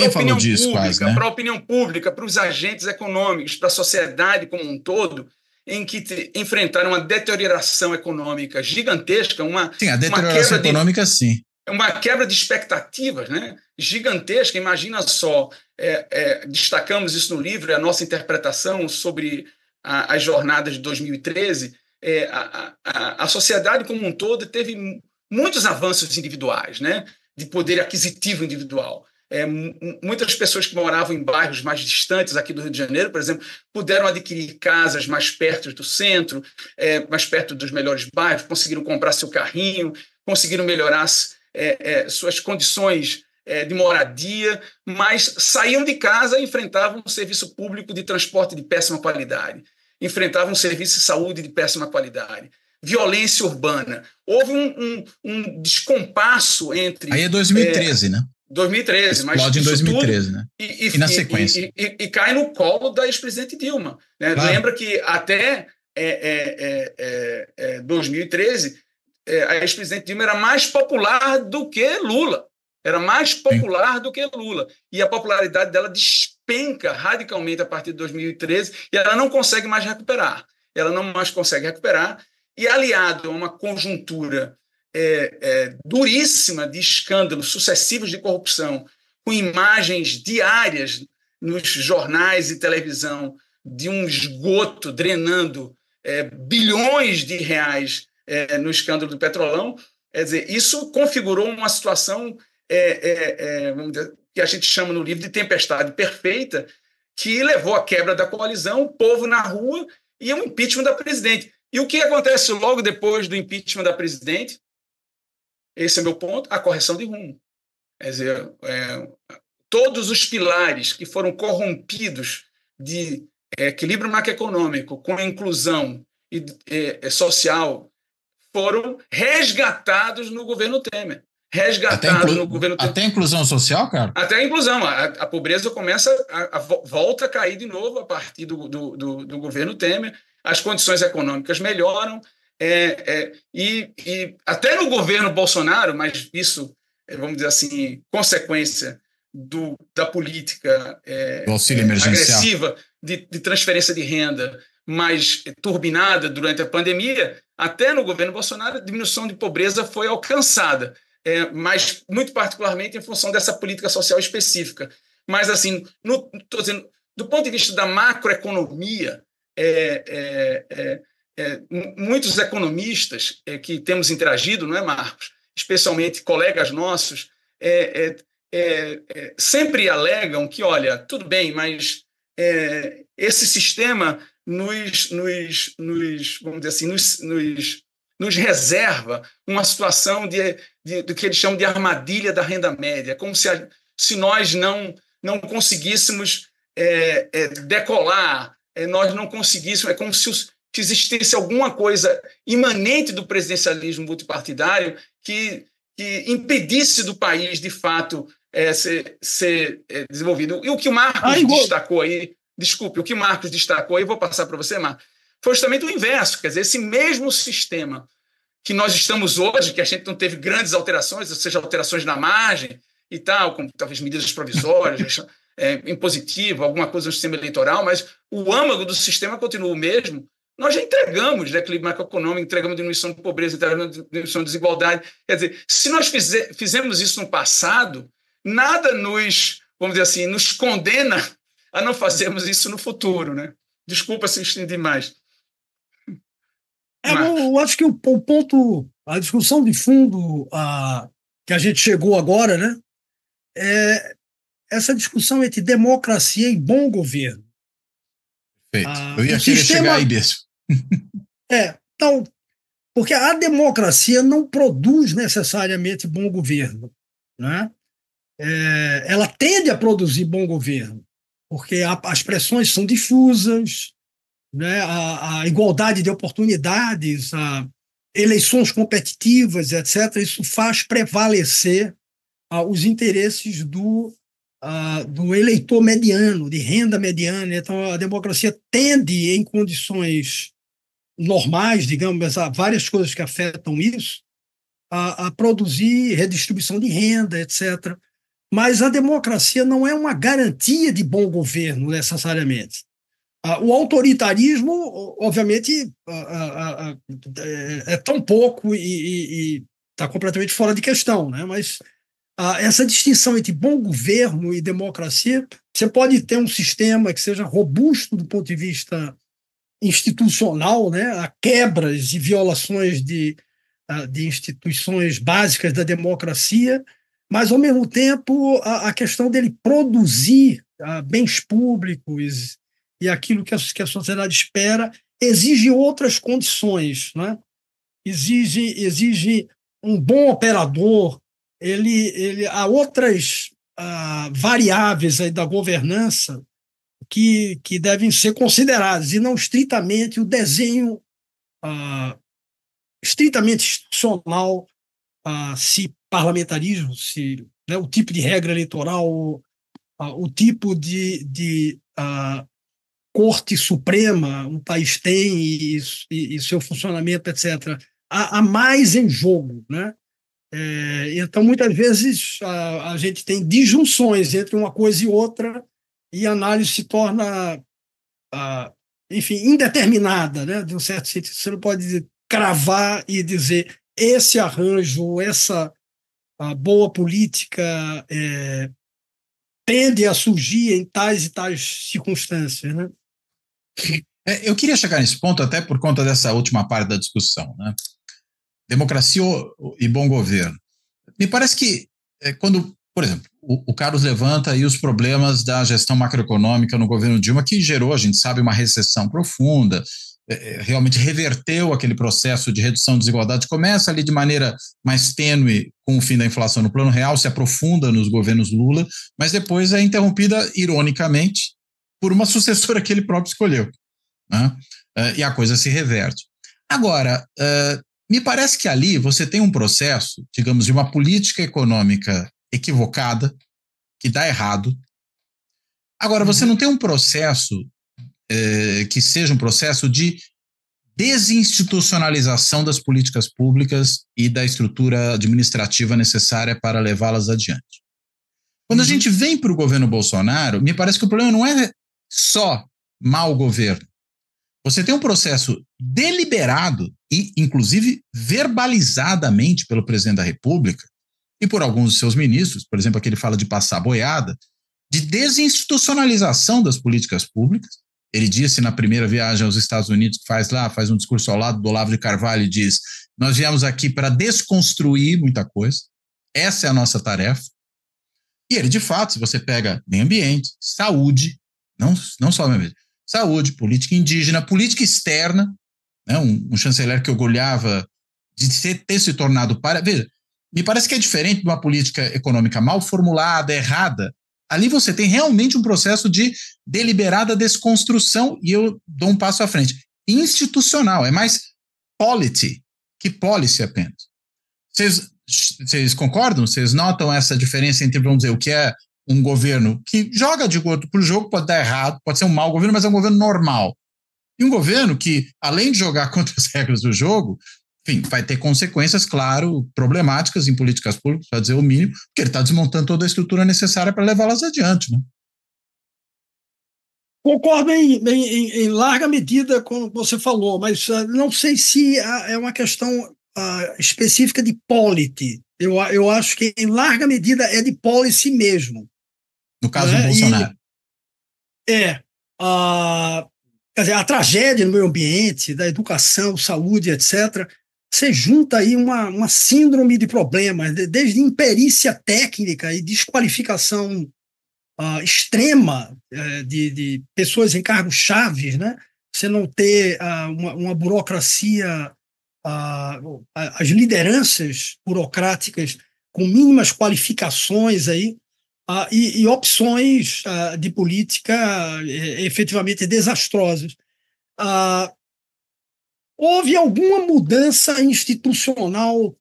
para a opinião pública, para os agentes econômicos, para a sociedade como um todo, em que enfrentaram uma deterioração econômica gigantesca, sim, a deterioração econômica, sim. Uma quebra de expectativas, né? Gigantesca. Imagina só, destacamos isso no livro, a nossa interpretação sobre as jornadas de 2013. A sociedade como um todo teve muitos avanços individuais, né? De poder aquisitivo individual. Muitas pessoas que moravam em bairros mais distantes aqui do Rio de Janeiro, por exemplo, puderam adquirir casas mais perto do centro, mais perto dos melhores bairros, conseguiram comprar seu carrinho, conseguiram melhorar suas condições de moradia, mas saíam de casa e enfrentavam um serviço público de transporte de péssima qualidade, enfrentavam um serviço de saúde de péssima qualidade, violência urbana. Houve um descompasso entre... Aí é 2013, né? 2013, mas explode em 2013, né? E na sequência. E cai no colo da ex-presidente Dilma. Né? Claro. Lembra que até 2013, a ex-presidente Dilma era mais popular do que Lula. E a popularidade dela despenca radicalmente a partir de 2013 e ela não consegue mais recuperar. E aliado a uma conjuntura duríssima de escândalos sucessivos de corrupção, com imagens diárias nos jornais e televisão de um esgoto drenando bilhões de reais no escândalo do Petrolão, quer dizer, isso configurou uma situação vamos dizer, que a gente chama no livro de tempestade perfeita, que levou à quebra da coalizão, o povo na rua e o impeachment da presidente. E o que acontece logo depois do impeachment da presidente? Esse é o meu ponto, a correção de rumo. Quer dizer, todos os pilares que foram corrompidos de equilíbrio macroeconômico com a inclusão social foram resgatados no governo Temer. Até a inclusão social, cara? Até a inclusão. A pobreza começa volta a cair de novo a partir do governo Temer. As condições econômicas melhoram. E até no governo Bolsonaro, mas isso, vamos dizer assim, consequência da política agressiva de transferência de renda mais turbinada durante a pandemia, até no governo Bolsonaro a diminuição de pobreza foi alcançada, mas muito particularmente em função dessa política social específica. Mas, assim, estou dizendo, do ponto de vista da macroeconomia, muitos economistas que temos interagido, não é, Marcos? Especialmente colegas nossos, sempre alegam que, olha, tudo bem, mas esse sistema vamos dizer assim, nos reserva uma situação do que eles chamam de armadilha da renda média, como se nós não conseguíssemos decolar, nós não conseguíssemos, como se existisse alguma coisa imanente do presidencialismo multipartidário que impedisse do país, de fato, ser desenvolvido. E o que o Marcos destacou aí, desculpe, o que o Marcos destacou aí, vou passar para você, Marcos, foi justamente o inverso, quer dizer, esse mesmo sistema que nós estamos hoje, que a gente não teve grandes alterações, ou seja, alterações na margem e tal, como talvez medidas provisórias, impositivo, alguma coisa no sistema eleitoral, mas o âmago do sistema continua o mesmo. Nós já entregamos equilíbrio macroeconômico, entregamos diminuição de pobreza, entregamos diminuição de desigualdade. Quer dizer, se nós fizemos isso no passado, nada nos, vamos dizer assim, nos condena a não fazermos isso no futuro, né? Desculpa se estendi mais. Eu acho que o ponto, a discussão de fundo que a gente chegou agora, né, é essa discussão entre democracia e bom governo. Perfeito. Eu ia querer chegar aí mesmo. Então, porque a democracia não produz necessariamente bom governo, né? Ela tende a produzir bom governo, porque as pressões são difusas, né? A igualdade de oportunidades, eleições competitivas, etc. Isso faz prevalecer os interesses do eleitor mediano, de renda mediana. Então, a democracia tende, em condições normais, digamos, há várias coisas que afetam isso, a produzir redistribuição de renda, etc. Mas a democracia não é uma garantia de bom governo, necessariamente. O autoritarismo, obviamente, é tão pouco e está completamente fora de questão, né? Mas essa distinção entre bom governo e democracia, você pode ter um sistema que seja robusto do ponto de vista institucional, né? Há quebras e violações de instituições básicas da democracia, mas, ao mesmo tempo, a questão dele produzir bens públicos e aquilo que a sociedade espera exige outras condições, né? Exige um bom operador. Há outras variáveis aí da governança que devem ser consideradas, e não estritamente o desenho estritamente institucional, se parlamentarismo, né, o tipo de regra eleitoral, o tipo de Corte Suprema um país tem e seu funcionamento, etc. Há mais em jogo, né? Então, muitas vezes, a gente tem disjunções entre uma coisa e outra e a análise se torna, enfim, indeterminada, né? De um certo sentido. Você não pode cravar e dizer esse arranjo, essa boa política tende a surgir em tais e tais circunstâncias, né? Eu queria chegar nesse ponto até por conta dessa última parte da discussão, né? Democracia e bom governo. Me parece que quando, por exemplo, o Carlos levanta aí os problemas da gestão macroeconômica no governo Dilma, que gerou, a gente sabe, uma recessão profunda, realmente reverteu aquele processo de redução de desigualdade, começa ali de maneira mais tênue com o fim da inflação no plano real, se aprofunda nos governos Lula, mas depois é interrompida, ironicamente, por uma sucessora que ele próprio escolheu, né? E a coisa se reverte. Agora, me parece que ali você tem um processo, digamos, de uma política econômica equivocada, que dá errado. Agora, você não tem um processo que seja um processo de desinstitucionalização das políticas públicas e da estrutura administrativa necessária para levá-las adiante. Quando a gente vem para o governo Bolsonaro, me parece que o problema não é só mau governo. Você tem um processo deliberado e, inclusive, verbalizadamente pelo presidente da República e por alguns de seus ministros, por exemplo, aquele fala de passar boiada, de desinstitucionalização das políticas públicas. Ele disse na primeira viagem aos Estados Unidos, faz um discurso ao lado do Olavo de Carvalho e diz: nós viemos aqui para desconstruir muita coisa, essa é a nossa tarefa. E ele, de fato, se você pega meio ambiente, saúde, não só meio ambiente, saúde, política indígena, política externa, né, um chanceler que orgulhava de ter se tornado Veja, me parece que é diferente de uma política econômica mal formulada, errada. Ali você tem realmente um processo de deliberada desconstrução, e eu dou um passo à frente. Institucional, é mais polity que policy apenas. Vocês concordam? Vocês notam essa diferença entre, vamos dizer, o que é um governo que joga de acordo com o jogo, pode dar errado, pode ser um mau governo, mas é um governo normal. E um governo que, além de jogar contra as regras do jogo, enfim, vai ter consequências, claro, problemáticas em políticas públicas, para dizer o mínimo, porque ele está desmontando toda a estrutura necessária para levá-las adiante, né? Concordo em larga medida com o que você falou, mas não sei se é uma questão específica de polity. Eu acho que, em larga medida, é de policy mesmo. No caso do Bolsonaro. quer dizer, a tragédia no meio ambiente, da educação, saúde, etc., você junta aí uma síndrome de problemas, desde imperícia técnica e desqualificação extrema de pessoas em cargos chaves, né? Você não ter uma burocracia, as lideranças burocráticas com mínimas qualificações aí, e opções de política efetivamente desastrosas. Houve alguma mudança institucional,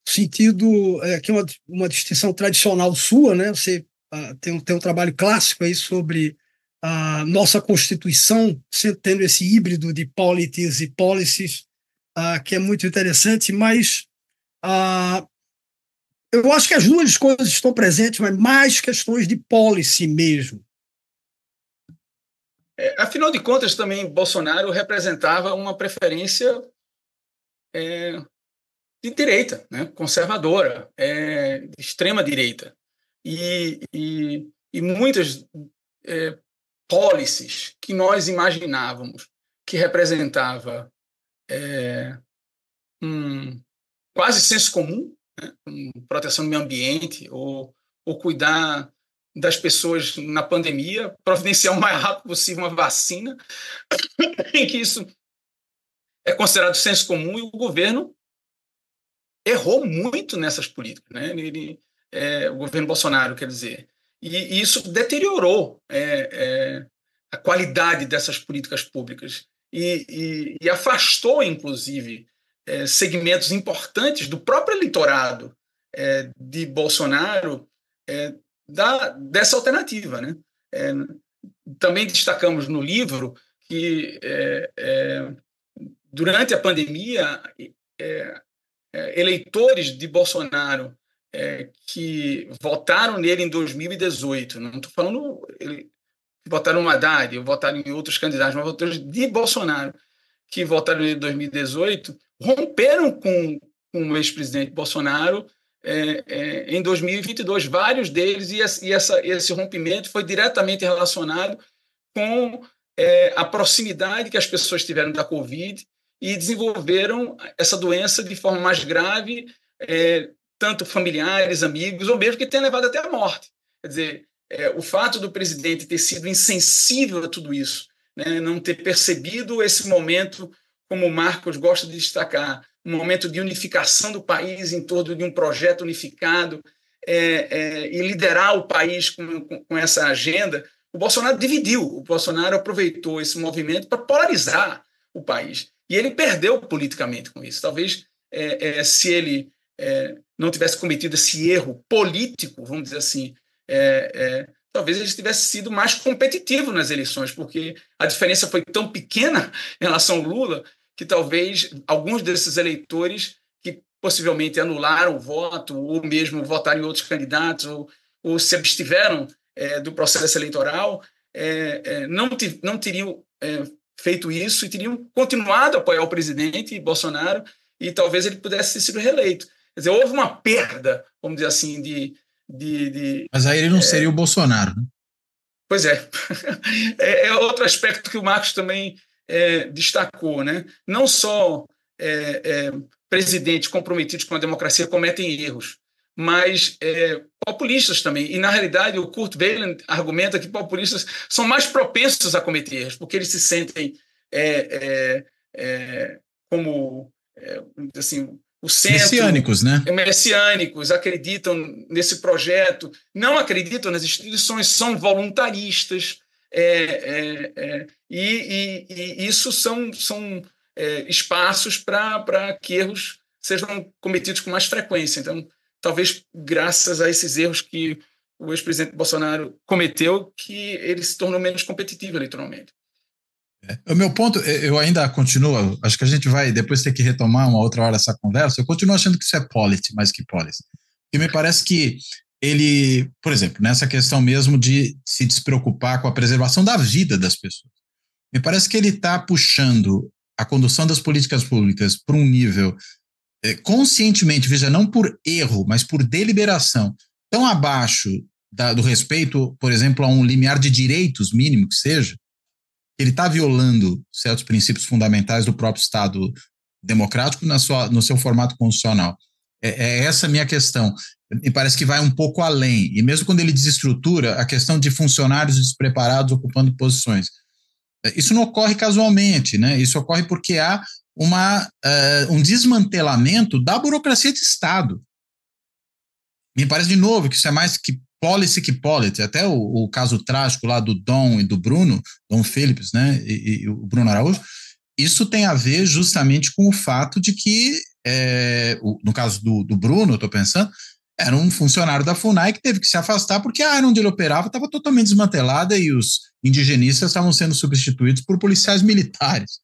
sentido que é uma distinção tradicional sua, né? Você tem um trabalho clássico aí sobre a nossa Constituição, tendo esse híbrido de polities e policies, que é muito interessante, mas eu acho que as duas coisas estão presentes, mas mais questões de policy mesmo. Afinal de contas, também Bolsonaro representava uma preferência de direita, né? Conservadora, de extrema direita. E muitas policies que nós imaginávamos que representava quase senso comum, né? Proteção do meio ambiente, ou cuidar das pessoas na pandemia, providenciar o mais rápido possível uma vacina, em que isso é considerado senso comum, e o governo errou muito nessas políticas, né? O governo Bolsonaro, quer dizer, e isso deteriorou a qualidade dessas políticas públicas e afastou, inclusive, segmentos importantes do próprio eleitorado de Bolsonaro dessa alternativa, né? Também destacamos no livro que durante a pandemia eleitores de Bolsonaro que votaram nele em 2018, não estou falando que votaram no Haddad ou votaram em outros candidatos, mas eleitores de Bolsonaro que votaram nele em 2018 romperam com o ex-presidente Bolsonaro em 2022, vários deles, e esse rompimento foi diretamente relacionado com a proximidade que as pessoas tiveram da Covid e desenvolveram essa doença de forma mais grave, tanto familiares, amigos, ou mesmo que tenha levado até a morte. Quer dizer, o fato do presidente ter sido insensível a tudo isso, né, não ter percebido esse momento, como o Marcos gosta de destacar, um momento de unificação do país em torno de um projeto unificado, e liderar o país com essa agenda, o Bolsonaro dividiu, o Bolsonaro aproveitou esse movimento para polarizar o país. E ele perdeu politicamente com isso. Talvez, se ele não tivesse cometido esse erro político, vamos dizer assim, talvez ele tivesse sido mais competitivo nas eleições, porque a diferença foi tão pequena em relação ao Lula que talvez alguns desses eleitores que possivelmente anularam o voto ou mesmo votaram em outros candidatos ou se abstiveram do processo eleitoral não teriam feito isso e teriam continuado a apoiar o presidente Bolsonaro, e talvez ele pudesse ter sido reeleito. Quer dizer, houve uma perda, vamos dizer assim, Mas aí ele não seria o Bolsonaro, né? Pois é. É outro aspecto que o Marcos também destacou, né? Não só presidentes comprometidos com a democracia cometem erros, mas populistas também. E, na realidade, o Kurt Weyland argumenta que populistas são mais propensos a cometer erros, porque eles se sentem como, assim, o centro... Messiânicos, né? Messiânicos, acreditam nesse projeto, não acreditam nas instituições, são voluntaristas, e isso são espaços para que erros sejam cometidos com mais frequência. Então, talvez graças a esses erros que o ex-presidente Bolsonaro cometeu, que ele se tornou menos competitivo eleitoralmente. O meu ponto, eu ainda continuo, acho que a gente vai depois ter que retomar uma outra hora essa conversa, eu continuo achando que isso é polity mais que policy. Porque me parece que ele, por exemplo, nessa questão mesmo de se despreocupar com a preservação da vida das pessoas, me parece que ele está puxando a condução das políticas públicas para um nível conscientemente, veja, não por erro, mas por deliberação, tão abaixo do respeito, por exemplo, a um limiar de direitos mínimo que seja, ele está violando certos princípios fundamentais do próprio Estado democrático no seu formato constitucional. É essa a minha questão. Me parece que vai um pouco além. E mesmo quando ele desestrutura a questão de funcionários despreparados ocupando posições, isso não ocorre casualmente, né? Isso ocorre porque há um desmantelamento da burocracia de Estado. Me parece, de novo, que isso é mais que policy que polity. Até o caso trágico lá do Dom e do Bruno, Dom Phillips, né, e o Bruno Araújo, isso tem a ver justamente com o fato de que, no caso do Bruno, eu estou pensando, era um funcionário da FUNAI que teve que se afastar porque a área onde ele operava estava totalmente desmantelada e os indigenistas estavam sendo substituídos por policiais militares.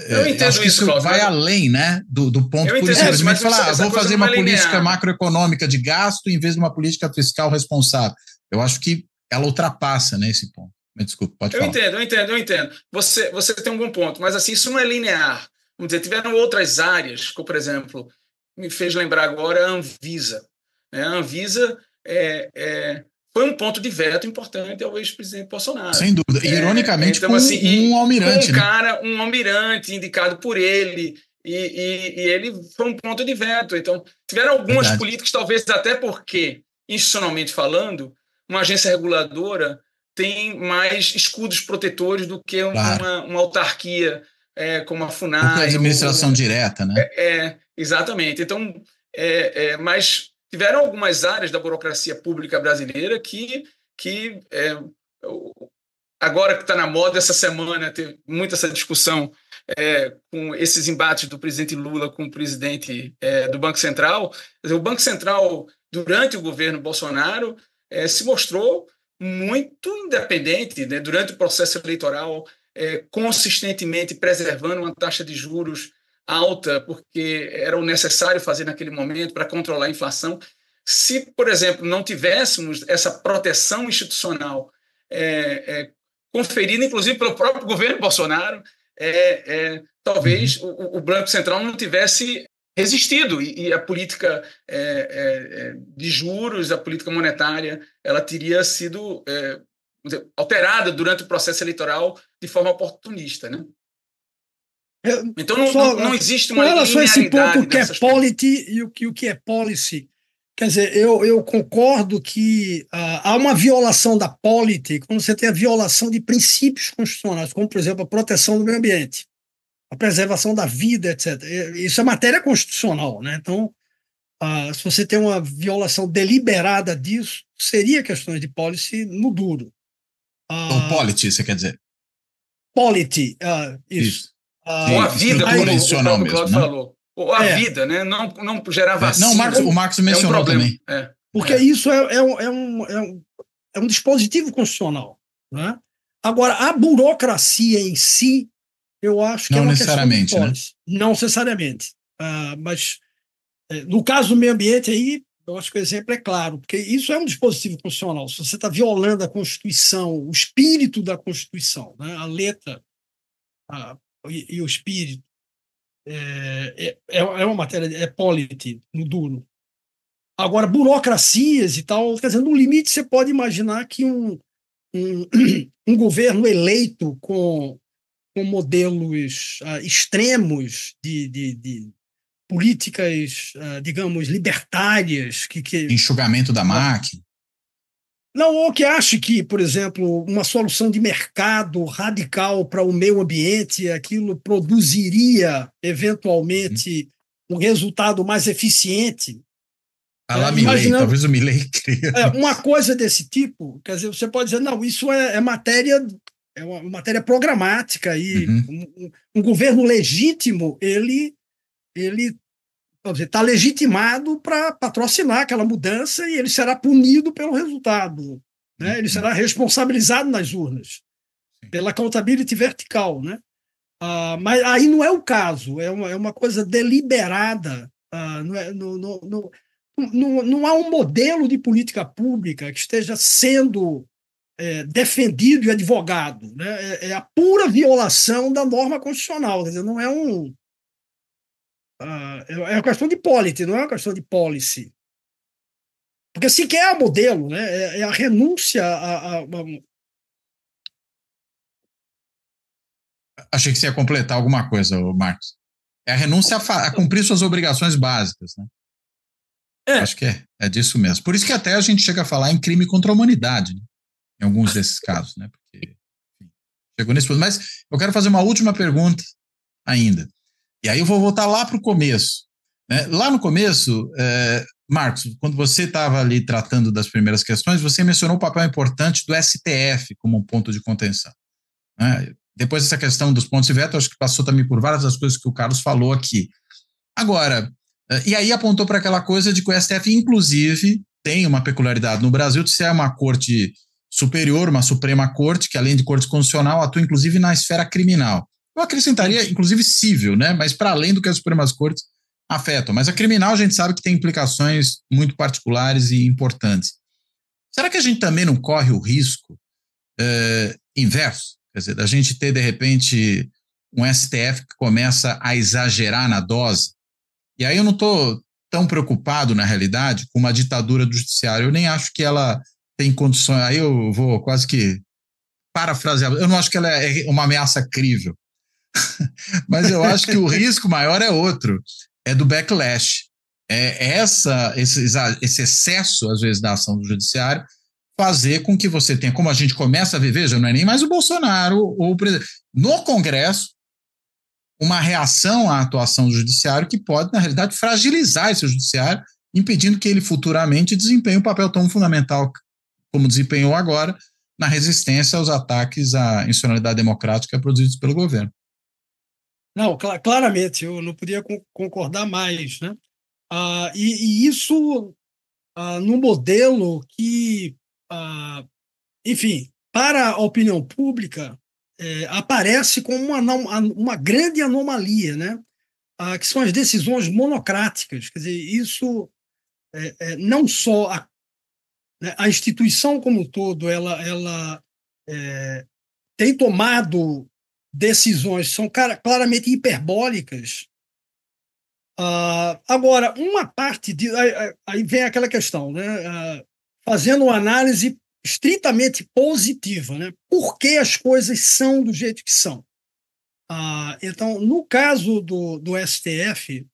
Eu entendo acho que isso, Cláudio, vai além, né, do ponto por simplesmente falar, vou fazer uma política macroeconômica de gasto em vez de uma política fiscal responsável. Eu acho que ela ultrapassa, né, esse ponto. Me desculpe, pode falar. Eu entendo. Você tem um bom ponto, mas assim, isso não é linear. Vamos dizer, tiveram outras áreas, como, por exemplo, me fez lembrar agora a Anvisa. A Anvisa foi um ponto de veto importante ao ex-presidente Bolsonaro. Sem dúvida. Ironicamente, então, com assim, um almirante. Um almirante indicado por ele, e ele foi um ponto de veto. Então, tiveram algumas políticas, talvez até porque, institucionalmente falando, uma agência reguladora tem mais escudos protetores do que uma autarquia como a FUNAI. Porque a administração direta, né? Exatamente. Então, mas tiveram algumas áreas da burocracia pública brasileira que agora que está na moda, essa semana teve muito essa discussão com esses embates do presidente Lula com o presidente do Banco Central. Quer dizer, o Banco Central, durante o governo Bolsonaro, se mostrou muito independente, né, durante o processo eleitoral, consistentemente preservando uma taxa de juros alta, porque era o necessário fazer naquele momento para controlar a inflação. Se, por exemplo, não tivéssemos essa proteção institucional conferida, inclusive, pelo próprio governo Bolsonaro, talvez o Banco Central não tivesse resistido e a política de juros, a política monetária, ela teria sido alterada durante o processo eleitoral de forma oportunista, né? Então não existe uma linearidade. Com relação a esse ponto, o que é polity e o que é policy, quer dizer, eu concordo que há uma violação da polity quando você tem a violação de princípios constitucionais, como, por exemplo, a proteção do meio ambiente, a preservação da vida, etc. Isso é matéria constitucional, né? Então, se você tem uma violação deliberada disso, seria questões de policy no duro. Ou polity, você quer dizer? Polity, isso. Ou a vida, como o Cláudio falou. Ou a vida, né? Não gerar vacina. Não, o Marcos mencionou também. Porque isso é um dispositivo constitucional, né? Agora, a burocracia em si, eu acho que não é uma necessariamente, questão de policy. Né? Não necessariamente. Mas, no caso do meio ambiente, aí, eu acho que o exemplo é claro, porque isso é um dispositivo constitucional. Se você está violando a Constituição, o espírito da Constituição, né? A letra e o espírito, é uma matéria, é polity, no duro. Agora, burocracias e tal, quer dizer, no limite você pode imaginar que um governo eleito com modelos extremos de políticas, digamos, libertárias. Enxugamento da máquina. Não, ou que ache que, por exemplo, uma solução de mercado radical para o meio ambiente, aquilo produziria, eventualmente, um resultado mais eficiente. Milley, talvez o Milley cria. Uma coisa desse tipo, quer dizer, você pode dizer, não, isso é matéria, é uma matéria programática, e um governo legítimo, ele está legitimado para patrocinar aquela mudança e ele será punido pelo resultado, né? Ele será responsabilizado nas urnas pela accountability vertical, né? Mas aí não é o caso, é uma coisa deliberada. Não há um modelo de política pública que esteja sendo defendido e advogado, né? É a pura violação da norma constitucional, quer dizer, não é é uma questão de polity, não é uma questão de policy. Porque sequer é modelo, né? É a renúncia Achei que você ia completar alguma coisa, Marcos. É a renúncia a cumprir suas obrigações básicas, né? Acho que é disso mesmo. Por isso que até a gente chega a falar em crime contra a humanidade, né? Em alguns desses casos, né? Porque enfim, chegou nesse ponto. Mas eu quero fazer uma última pergunta ainda. E aí eu vou voltar lá para o começo. Né? Lá no começo, Marcos, quando você estava ali tratando das primeiras questões, você mencionou o papel importante do STF como um ponto de contenção. Né? Depois dessa questão dos pontos de veto, acho que passou também por várias das coisas que o Carlos falou aqui. Agora, e aí apontou para aquela coisa de que o STF, inclusive, tem uma peculiaridade no Brasil de ser uma corte superior, uma Suprema Corte, que além de corte constitucional, atua inclusive na esfera criminal. Eu acrescentaria, inclusive, civil, né? Mas para além do que as Supremas Cortes afetam. Mas a criminal a gente sabe que tem implicações muito particulares e importantes. Será que a gente também não corre o risco inverso? Quer dizer, da gente ter, de repente, um STF que começa a exagerar na dose? E aí eu não estou tão preocupado, na realidade, com uma ditadura do judiciário. Eu nem acho que ela tem condições. Aí eu vou quase que parafrasear. Eu não acho que ela é uma ameaça crível. Mas eu acho que o risco maior é outro. É do backlash. Esse excesso, às vezes, da ação do judiciário fazer com que você tenha, como a gente começa a ver, veja, não é nem mais o Bolsonaro ou o presidente. No Congresso, uma reação à atuação do judiciário que pode, na realidade, fragilizar esse judiciário, impedindo que ele futuramente desempenhe um papel tão fundamental como desempenhou agora na resistência aos ataques à institucionalidade democrática produzidos pelo governo. Não, claramente, eu não podia concordar mais, né? E isso num modelo que, enfim, para a opinião pública, aparece como uma grande anomalia, né? Que são as decisões monocráticas. Quer dizer, isso não só a instituição como um todo, ela tem tomado decisões que são claramente hiperbólicas. Agora, uma parte aí vem aquela questão, né? Fazendo uma análise estritamente positiva, né? Por que as coisas são do jeito que são? Então, no caso do STF,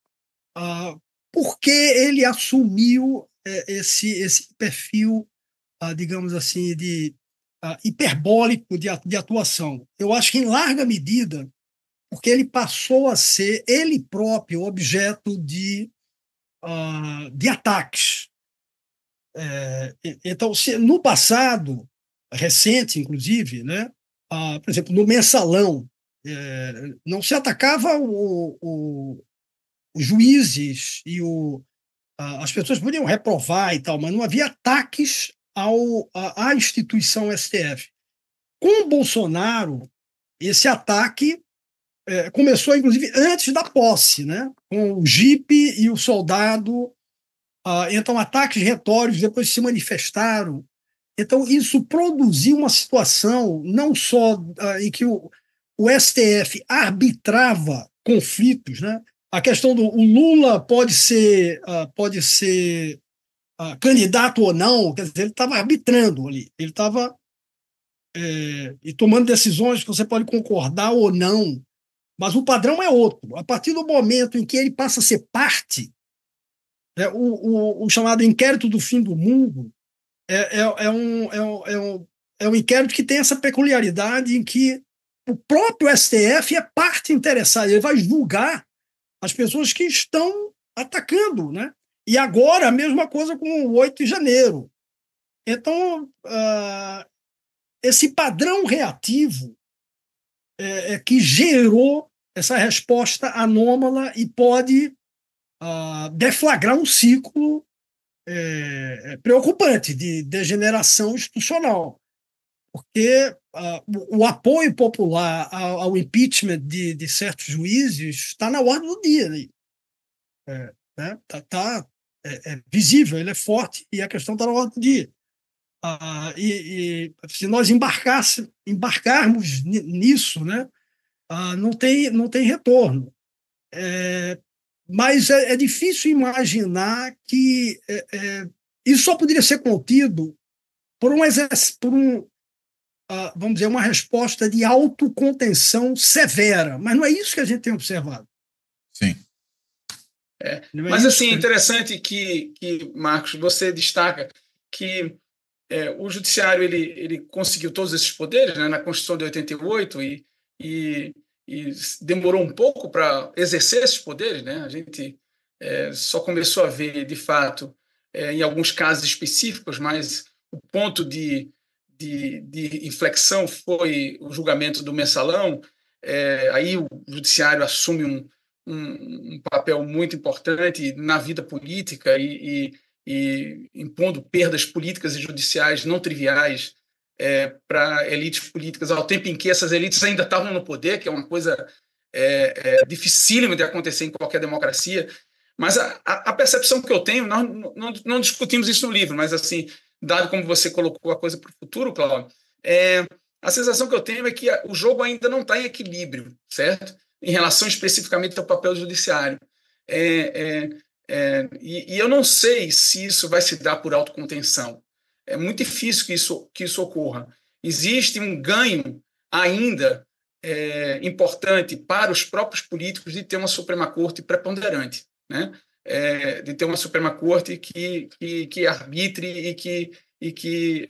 por que ele assumiu esse perfil, digamos assim, de hiperbólico de atuação? Eu acho que, em larga medida, porque ele passou a ser ele próprio objeto de ataques. Então, no passado, recente, inclusive, né, por exemplo, no Mensalão, não se atacava os juízes e as pessoas podiam reprovar e tal, mas não havia ataques à instituição STF. Com o Bolsonaro, esse ataque começou, inclusive, antes da posse, né? Com o jipe e o soldado. Então, ataques retóricos depois se manifestaram. Então, isso produziu uma situação não só em que o STF arbitrava conflitos, né? A questão do Lula pode ser candidato ou não, quer dizer, ele estava arbitrando ali, ele estava e tomando decisões que você pode concordar ou não, mas o padrão é outro. A partir do momento em que ele passa a ser parte, o chamado inquérito do fim do mundo é um inquérito que tem essa peculiaridade em que o próprio STF é parte interessada, ele vai julgar as pessoas que estão atacando, né? E agora a mesma coisa com o 8 de janeiro. Então, esse padrão reativo que gerou essa resposta anômala e pode deflagrar um ciclo preocupante de degeneração institucional, porque o apoio popular ao impeachment de certos juízes está na ordem do dia. Né? É visível, ele é forte e a questão está na ordem do dia. E se nós embarcarmos nisso, né, não tem retorno. Mas é difícil imaginar que isso só poderia ser contido por um vamos dizer, uma resposta de autocontenção severa, mas não é isso que a gente tem observado. Sim. Mas, assim, é interessante que, Marcos, você destaca que o judiciário ele conseguiu todos esses poderes, né, na Constituição de 88 e demorou um pouco para exercer esses poderes, né? A gente só começou a ver, de fato, em alguns casos específicos, mas o ponto de inflexão foi o julgamento do Mensalão. Aí o judiciário assume um papel muito importante na vida política e impondo perdas políticas e judiciais não triviais para elites políticas, ao tempo em que essas elites ainda estavam no poder, que é uma coisa dificílima de acontecer em qualquer democracia. Mas a percepção que eu tenho, nós não discutimos isso no livro, mas, assim, dado como você colocou a coisa para o futuro, Cláudio, a sensação que eu tenho é que o jogo ainda não está em equilíbrio, certo? Em relação especificamente ao papel judiciário. E eu não sei se isso vai se dar por autocontenção. É muito difícil que isso ocorra. Existe um ganho ainda importante para os próprios políticos de ter uma Suprema Corte preponderante, né? De ter uma Suprema Corte que arbitre e que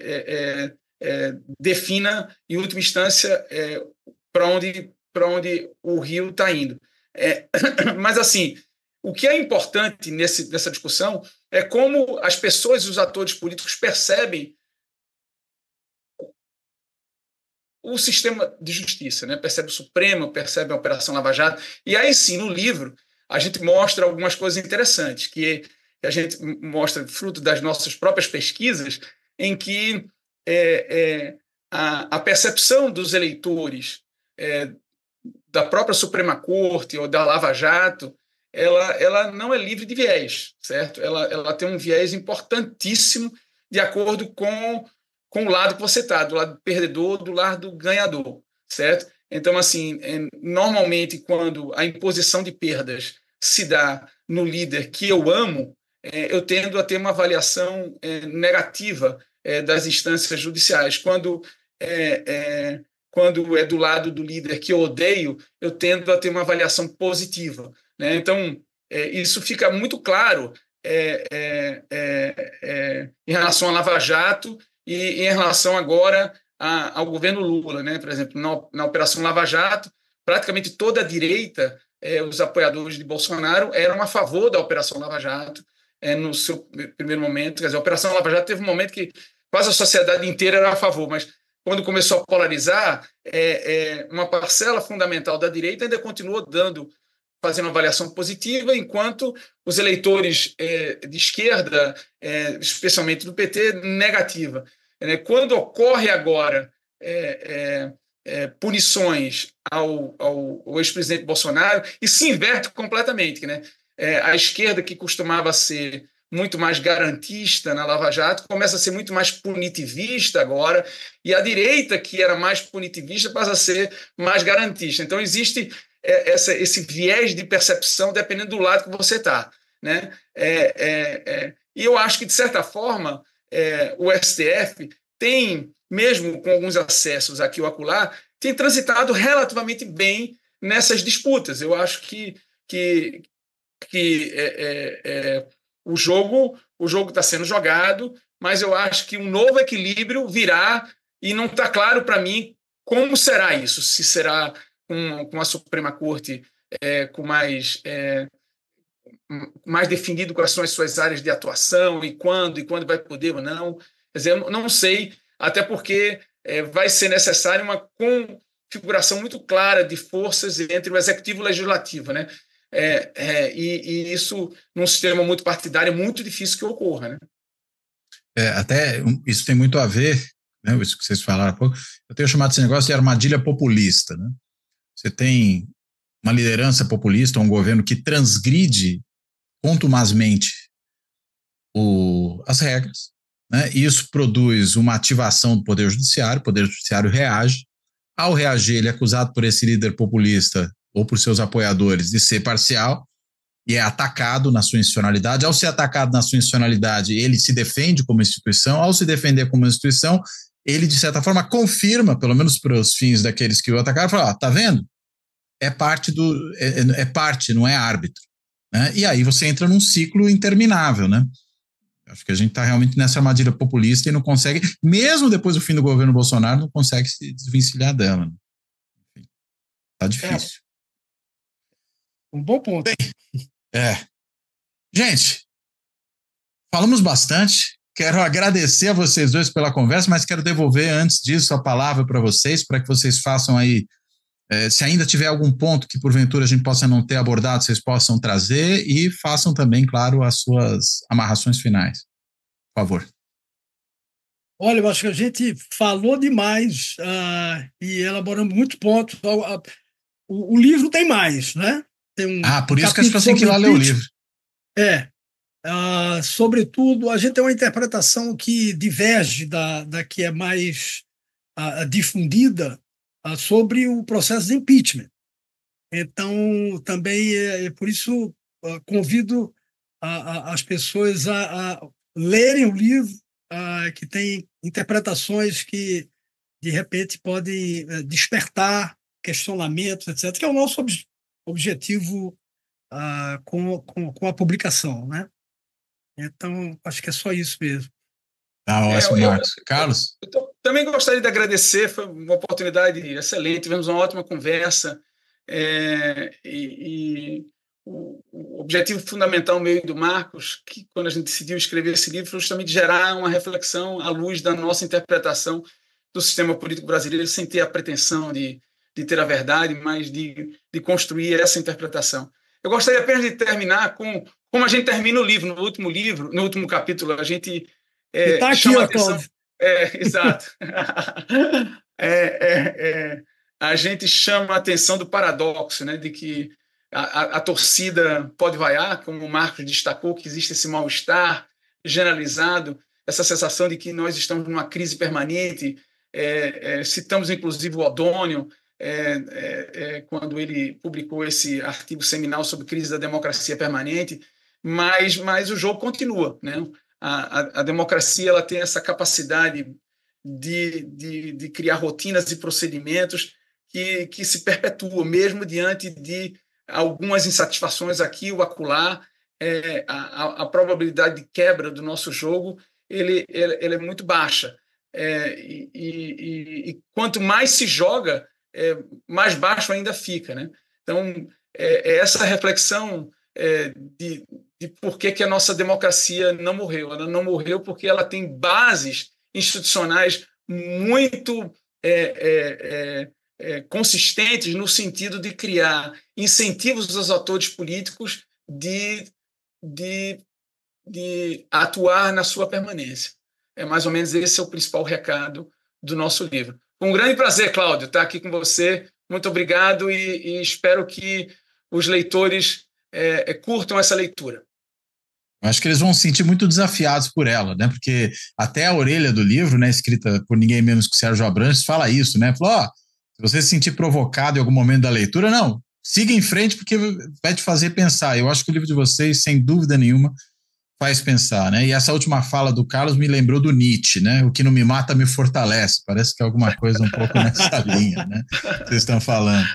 defina, em última instância, para onde o rio está indo. Mas, assim, o que é importante nessa discussão é como as pessoas e os atores políticos percebem o sistema de justiça, né? Percebe o Supremo, percebe a Operação Lava Jato. E aí sim, no livro, a gente mostra algumas coisas interessantes, que a gente mostra fruto das nossas próprias pesquisas, em que a percepção dos eleitores da própria Suprema Corte ou da Lava Jato, ela não é livre de viés, certo? Ela tem um viés importantíssimo de acordo com o lado que você está, do lado do perdedor, do lado do ganhador, certo? Então, assim, normalmente, quando a imposição de perdas se dá no líder que eu amo, eu tendo a ter uma avaliação negativa das instâncias judiciais. Quando é do lado do líder que eu odeio, eu tendo a ter uma avaliação positiva, né? Então, isso fica muito claro em relação à Lava Jato e em relação agora ao governo Lula, né? Por exemplo, na Operação Lava Jato, praticamente toda a direita, os apoiadores de Bolsonaro, eram a favor da Operação Lava Jato no seu primeiro momento. Quer dizer, a Operação Lava Jato teve um momento que quase a sociedade inteira era a favor, mas quando começou a polarizar, uma parcela fundamental da direita ainda continuou fazendo uma avaliação positiva, enquanto os eleitores de esquerda, especialmente do PT, negativa. Quando ocorre agora punições ao ex-presidente Bolsonaro, e se inverte completamente, né? A esquerda, que costumava ser muito mais garantista na Lava Jato, começa a ser muito mais punitivista agora, e a direita, que era mais punitivista, passa a ser mais garantista. Então, existe esse viés de percepção dependendo do lado que você está, né? E eu acho que, de certa forma, o STF tem, mesmo com alguns acessos aqui ou acolá, tem transitado relativamente bem nessas disputas. Eu acho que o jogo está sendo jogado, mas eu acho que um novo equilíbrio virá e não está claro para mim como será isso, se será com a Suprema Corte com mais definido quais são as suas áreas de atuação e quando vai poder ou não. Quer dizer, eu não sei, até porque vai ser necessário uma configuração muito clara de forças entre o Executivo e o Legislativo, né? E isso, num sistema muito partidário, é muito difícil que ocorra, né? Até isso tem muito a ver, né, isso que vocês falaram há pouco. Eu tenho chamado esse negócio de armadilha populista, né? Você tem uma liderança populista, um governo que transgride contumazmente as regras, né? E isso produz uma ativação do Poder Judiciário, o Poder Judiciário reage. Ao reagir, ele é acusado por esse líder populista ou por seus apoiadores de ser parcial e é atacado na sua institucionalidade. Ao ser atacado na sua institucionalidade, ele se defende como instituição. Ao se defender como instituição, ele, de certa forma, confirma, pelo menos para os fins daqueles que o atacaram, fala, tá vendo? É parte, não é árbitro. Né? E aí você entra num ciclo interminável, né? Acho que a gente está realmente nessa armadilha populista e não consegue, mesmo depois do fim do governo Bolsonaro, não consegue se desvencilhar dela. Né? Tá difícil. Um bom ponto. Gente, falamos bastante. Quero agradecer a vocês dois pela conversa, mas quero devolver antes disso a palavra para vocês, para que vocês façam aí, se ainda tiver algum ponto que porventura a gente possa não ter abordado, vocês possam trazer e façam também, claro, as suas amarrações finais. Por favor. Olha, eu acho que a gente falou demais e elaboramos muitos pontos. O livro tem mais, né? Tem por isso que as pessoas têm que ir lá ler o livro. Sobretudo, a gente tem uma interpretação que diverge da que é mais difundida sobre o processo de impeachment. Então, também por isso convido as pessoas a lerem o livro, que tem interpretações que, de repente, podem despertar questionamentos, etc., que é o nosso objetivo com a publicação, né? Então, acho que é só isso mesmo. Ótimo, Marcos. Carlos? Eu também gostaria de agradecer, foi uma oportunidade excelente, tivemos uma ótima conversa, o objetivo fundamental meu e do Marcos, que quando a gente decidiu escrever esse livro, foi justamente gerar uma reflexão à luz da nossa interpretação do sistema político brasileiro, sem ter a pretensão de ter a verdade, mas de construir essa interpretação. Eu gostaria apenas de terminar com como a gente termina o livro. No último capítulo, a gente chama a atenção. Exato. A gente chama a atenção do paradoxo, né, de que a torcida pode vaiar, como o Marcos destacou, que existe esse mal-estar generalizado, essa sensação de que nós estamos numa crise permanente. Citamos, inclusive, o Odônio, quando ele publicou esse artigo seminal sobre crise da democracia permanente, mas o jogo continua, né? A democracia ela tem essa capacidade de criar rotinas e procedimentos que se perpetuam, mesmo diante de algumas insatisfações aqui ou acolá. A probabilidade de quebra do nosso jogo ele é muito baixa. E quanto mais se joga, mais baixo ainda fica, né? Então, essa reflexão de por que a nossa democracia não morreu. Ela não morreu porque ela tem bases institucionais muito consistentes no sentido de criar incentivos aos atores políticos de atuar na sua permanência. Mais ou menos esse é o principal recado do nosso livro. Foi um grande prazer, Cláudio, estar aqui com você. Muito obrigado e espero que os leitores curtam essa leitura. Eu acho que eles vão se sentir muito desafiados por ela, né? Porque até a orelha do livro, né, escrita por ninguém menos que o Sérgio Abrantes, fala isso, né? Falou, se você se sentir provocado em algum momento da leitura, não, siga em frente porque vai te fazer pensar. Eu acho que o livro de vocês, sem dúvida nenhuma, faz pensar, né? E essa última fala do Carlos me lembrou do Nietzsche, né? O que não me mata me fortalece. Parece que é alguma coisa um pouco nessa linha, né? Vocês estão falando.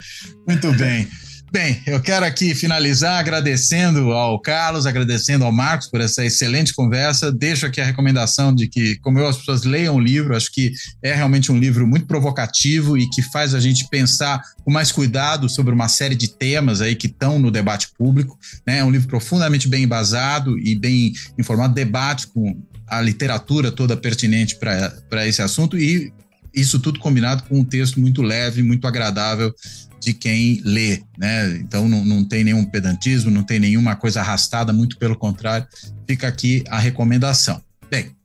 Muito bem. Bem, eu quero aqui finalizar agradecendo ao Carlos, agradecendo ao Marcos por essa excelente conversa. Deixo aqui a recomendação de que, como as pessoas leiam o livro, acho que é realmente um livro muito provocativo e que faz a gente pensar com mais cuidado sobre uma série de temas aí que estão no debate público, né? É um livro profundamente bem embasado e bem informado, debate com a literatura toda pertinente para esse assunto e isso tudo combinado com um texto muito leve, muito agradável de quem lê, né? Então não tem nenhum pedantismo, não tem nenhuma coisa arrastada, muito pelo contrário, fica aqui a recomendação. Bem,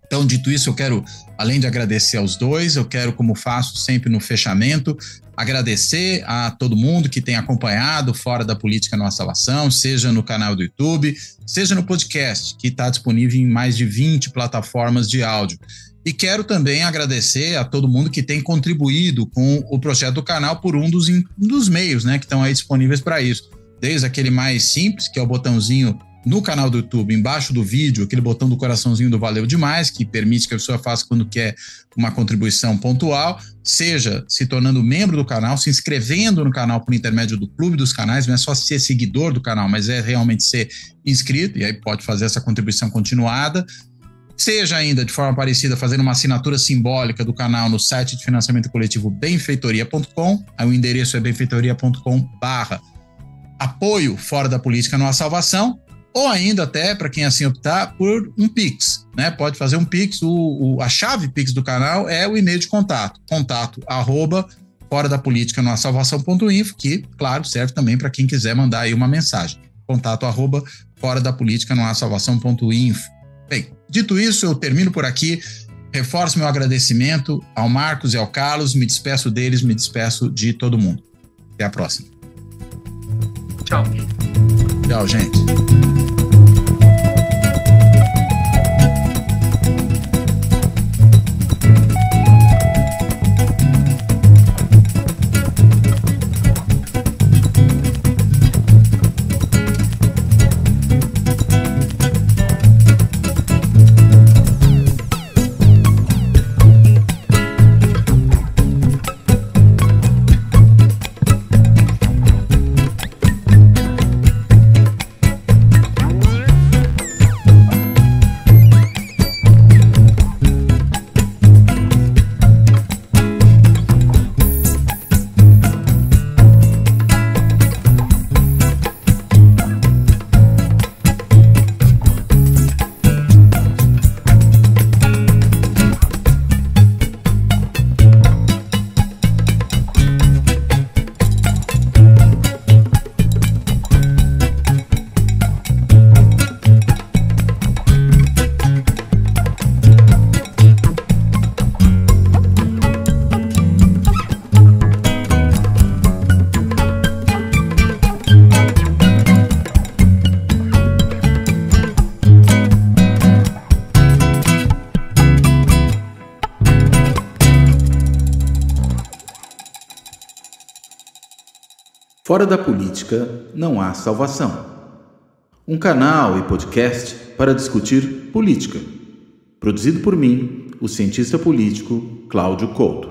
então dito isso, eu quero, além de agradecer aos dois, eu quero, como faço sempre no fechamento, agradecer a todo mundo que tem acompanhado Fora da Política Não Há Salvação, seja no canal do YouTube, seja no podcast, que está disponível em mais de 20 plataformas de áudio. E quero também agradecer a todo mundo que tem contribuído com o projeto do canal por um dos meios, né, que estão aí disponíveis para isso. Desde aquele mais simples, que é o botãozinho no canal do YouTube, embaixo do vídeo, aquele botão do coraçãozinho do Valeu Demais, que permite que a pessoa faça quando quer uma contribuição pontual, seja se tornando membro do canal, se inscrevendo no canal por intermédio do Clube dos Canais, não é só ser seguidor do canal, mas é realmente ser inscrito, e aí pode fazer essa contribuição continuada, seja ainda de forma parecida fazendo uma assinatura simbólica do canal no site de financiamento coletivo benfeitoria.com, aí o endereço é benfeitoria.com/apoio Fora da Política Não Há Salvação, ou ainda até, para quem assim optar, por um Pix, né? Pode fazer um Pix, a chave Pix do canal é o e-mail de contato @foradapoliticanohasalvação.info, que, claro, serve também para quem quiser mandar aí uma mensagem, @foradapoliticanohasalvação.info. Bem, dito isso, eu termino por aqui, reforço meu agradecimento ao Marcos e ao Carlos, me despeço deles, me despeço de todo mundo. Até a próxima. Tchau. Tchau, gente. Fora da política não há salvação. Um canal e podcast para discutir política. Produzido por mim, o cientista político Cláudio Couto.